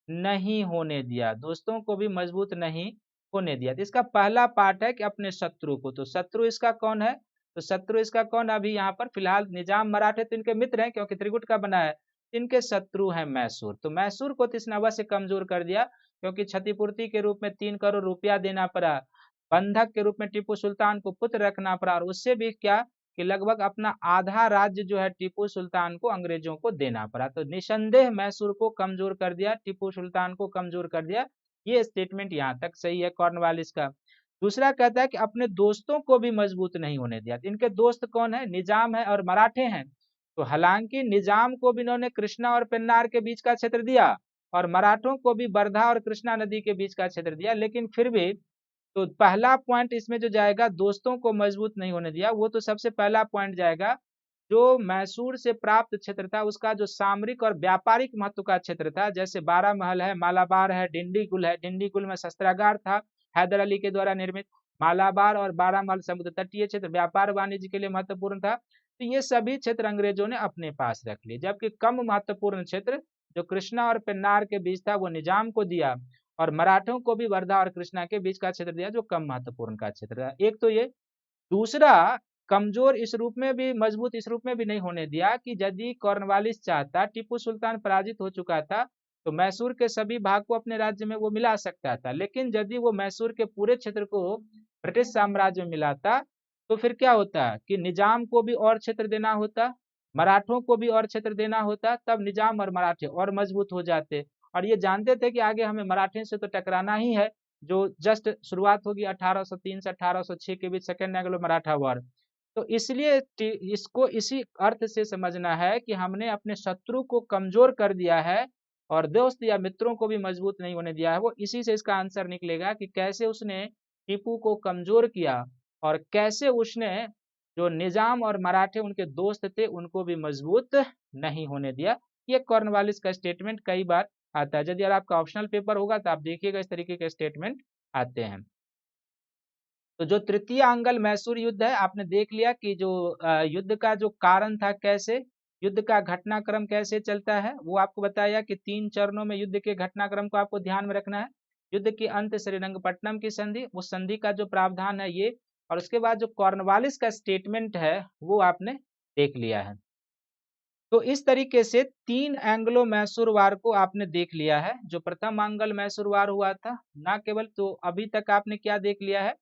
नहीं होने दिया, दोस्तों को भी मजबूत नहीं होने दिया। तो इसका पहला पार्ट है कि अपने शत्रु को, तो शत्रु इसका कौन है? तो शत्रु इसका कौन? अभी यहाँ पर फिलहाल निजाम मराठे तो इनके मित्र हैं क्योंकि त्रिगुट का बना है। इनके शत्रु है मैसूर। तो मैसूर को तिसनवा से कमजोर कर दिया क्योंकि क्षतिपूर्ति के रूप में 3 करोड़ रुपया देना पड़ा, बंधक के रूप में टीपू सुल्तान को पुत्र रखना पड़ा, और उससे भी क्या कि लगभग अपना आधा राज्य जो है टीपू सुल्तान को अंग्रेजों को देना पड़ा। तो निसंदेह मैसूर को कमजोर कर दिया, टीपू सुल्तान को कमजोर कर दिया। ये स्टेटमेंट यहाँ तक सही है कॉर्नवालिस का। दूसरा कहता है कि अपने दोस्तों को भी मजबूत नहीं होने दिया। इनके दोस्त कौन है? निजाम है और मराठे हैं। तो हालांकि निजाम को भी इन्होंने कृष्णा और पेन्नार के बीच का क्षेत्र दिया और मराठों को भी वर्धा और कृष्णा नदी के बीच का क्षेत्र दिया, लेकिन फिर भी तो पहला पॉइंट इसमें जो जाएगा, दोस्तों को मजबूत नहीं होने दिया, वो तो सबसे पहला पॉइंट जाएगा। जो मैसूर से प्राप्त क्षेत्र था उसका जो सामरिक और व्यापारिक महत्व का क्षेत्र था, जैसे 12 महल है, मालाबार है, डिंडीगुल है, डिंडीगुल में शस्त्रागार था हैदर अली के द्वारा निर्मित, मालाबार और 12 महल समुद्र तटीय क्षेत्र व्यापार वाणिज्य के लिए महत्वपूर्ण था। तो ये सभी क्षेत्र अंग्रेजों ने अपने पास रख लिए, जबकि कम महत्वपूर्ण क्षेत्र जो कृष्णा और पेन्नार के बीच था वो निजाम को दिया और मराठों को भी वर्धा और कृष्णा के बीच का क्षेत्र दिया जो कम महत्वपूर्ण का क्षेत्र था। एक तो ये। दूसरा, कमजोर इस रूप में भी, मजबूत इस रूप में भी नहीं होने दिया कि यदि कॉर्नवालिस चाहता, टीपू सुल्तान पराजित हो चुका था, तो मैसूर के सभी भाग को अपने राज्य में वो मिला सकता था। लेकिन यदि वो मैसूर के पूरे क्षेत्र को ब्रिटिश साम्राज्य में मिलाता तो फिर क्या होता कि निजाम को भी और क्षेत्र देना होता, मराठों को भी और क्षेत्र देना होता, तब निजाम और मराठे और मजबूत हो जाते। और ये जानते थे कि आगे हमें मराठे से तो टकराना ही है, जो जस्ट शुरुआत होगी 1803 से 1806 के बीच सेकेंड एंग्लो मराठा वॉर। तो इसलिए इसको इसी अर्थ से समझना है कि हमने अपने शत्रु को कमजोर कर दिया है और दोस्त या मित्रों को भी मजबूत नहीं होने दिया है। वो इसी से इसका आंसर निकलेगा कि कैसे उसने टीपू को कमजोर किया और कैसे उसने जो निजाम और मराठे उनके दोस्त थे उनको भी मजबूत नहीं होने दिया। ये कॉर्नवालिस का स्टेटमेंट कई बार आता है। यदि आपका ऑप्शनल पेपर होगा तो आप देखिएगा इस तरीके के स्टेटमेंट आते हैं। तो जो तृतीय अंगल मैसूर युद्ध है, आपने देख लिया कि जो युद्ध का जो कारण था, कैसे युद्ध का घटनाक्रम कैसे चलता है, वो आपको बताया कि 3 चरणों में युद्ध के घटनाक्रम को आपको ध्यान में रखना है। युद्ध के अंत श्रीरंगपट्टनम की संधि, उस संधि का जो प्रावधान है ये, और उसके बाद जो कॉर्नवालिस का स्टेटमेंट है वो आपने देख लिया है। तो इस तरीके से 3 एंग्लो मैसूर वार को आपने देख लिया है। जो प्रथम एंग्लो मैसूर वार हुआ था, ना केवल तो अभी तक आपने क्या देख लिया है,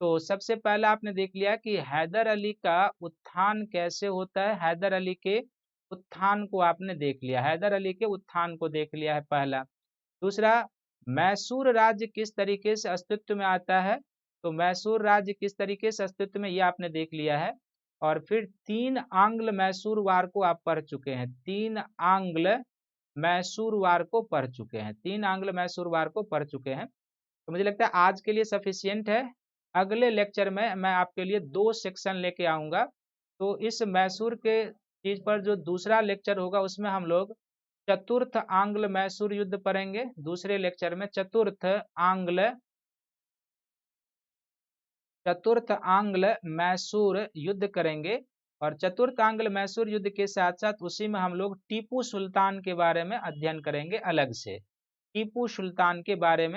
तो सबसे पहला आपने देख लिया कि हैदर अली का उत्थान कैसे होता है। हैदर अली के उत्थान को आपने देख लिया, हैदर अली के उत्थान को देख लिया है पहला। दूसरा, मैसूर राज्य किस तरीके से अस्तित्व में आता है, तो मैसूर राज्य किस तरीके से अस्तित्व में, ये आपने देख लिया है। और फिर 3 आंग्ल मैसूर वार को आप पढ़ चुके हैं, 3 आंग्ल मैसूर वार को पढ़ चुके हैं, 3 आंग्ल मैसूर वार को पढ़ चुके हैं। तो मुझे लगता है आज के लिए सफिशियंट है। अगले लेक्चर में मैं आपके लिए 2 सेक्शन लेके आऊंगा। तो इस मैसूर के चीज पर जो दूसरा लेक्चर होगा उसमें हम लोग चतुर्थ आंग्ल मैसूर युद्ध पढ़ेंगे। दूसरे लेक्चर में चतुर्थ आंग्ल मैसूर युद्ध करेंगे। और चतुर्थ आंग्ल मैसूर युद्ध के साथ साथ उसी में हम लोग टीपू सुल्तान के बारे में अध्ययन करेंगे अलग से। टीपू सुल्तान के बारे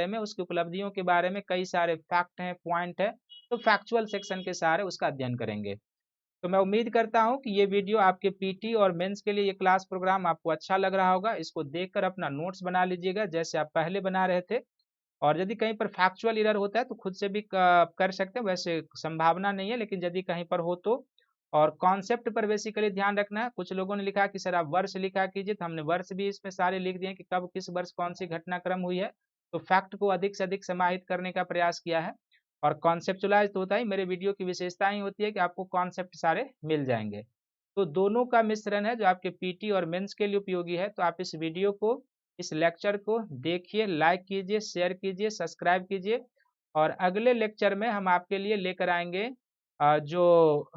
में उसकी उपलब्धियों के बारे में कई सारे फैक्ट हैं, पॉइंट है, तो फैक्चुअल सेक्शन के सहारे उसका अध्ययन करेंगे। तो मैं उम्मीद करता हूं कि ये वीडियो आपके पीटी और मेंस के लिए ये क्लास प्रोग्राम आपको अच्छा लग रहा होगा। इसको देखकर अपना नोट्स बना लीजिएगा जैसे आप पहले बना रहे थे। और यदि कहीं पर फैक्चुअल एरर होता है तो खुद से भी कर सकते हैं, वैसे संभावना नहीं है, लेकिन यदि कहीं पर हो तो। और कॉन्सेप्ट पर बेसिकली ध्यान रखना है। कुछ लोगों ने लिखा कि सर आप वर्ष लिखा कीजिए, तो हमने वर्ष भी इसमें सारे लिख दिए कि कब किस वर्ष कौन सी घटनाक्रम हुई है। तो फैक्ट को अधिक से अधिक समाहित करने का प्रयास किया है। और कॉन्सेप्चुलाइज तो होता ही, मेरे वीडियो की विशेषता ही होती है कि आपको कॉन्सेप्ट सारे मिल जाएंगे। तो दोनों का मिश्रण है जो आपके पीटी और मेंस के लिए उपयोगी है। तो आप इस वीडियो को, इस लेक्चर को देखिए, लाइक कीजिए, शेयर कीजिए, सब्सक्राइब कीजिए। और अगले लेक्चर में हम आपके लिए लेकर आएंगे जो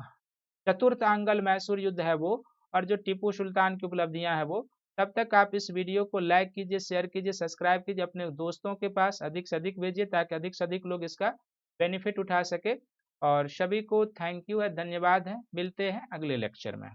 चतुर्थ आंगल मैसूर युद्ध है वो, और जो टीपू सुल्तान की उपलब्धियां हैं वो। तब तक आप इस वीडियो को लाइक कीजिए, शेयर कीजिए, सब्सक्राइब कीजिए, अपने दोस्तों के पास अधिक से अधिक भेजिए ताकि अधिक से अधिक लोग इसका बेनिफिट उठा सके। और सभी को थैंक यू है, धन्यवाद है। मिलते हैं अगले लेक्चर में।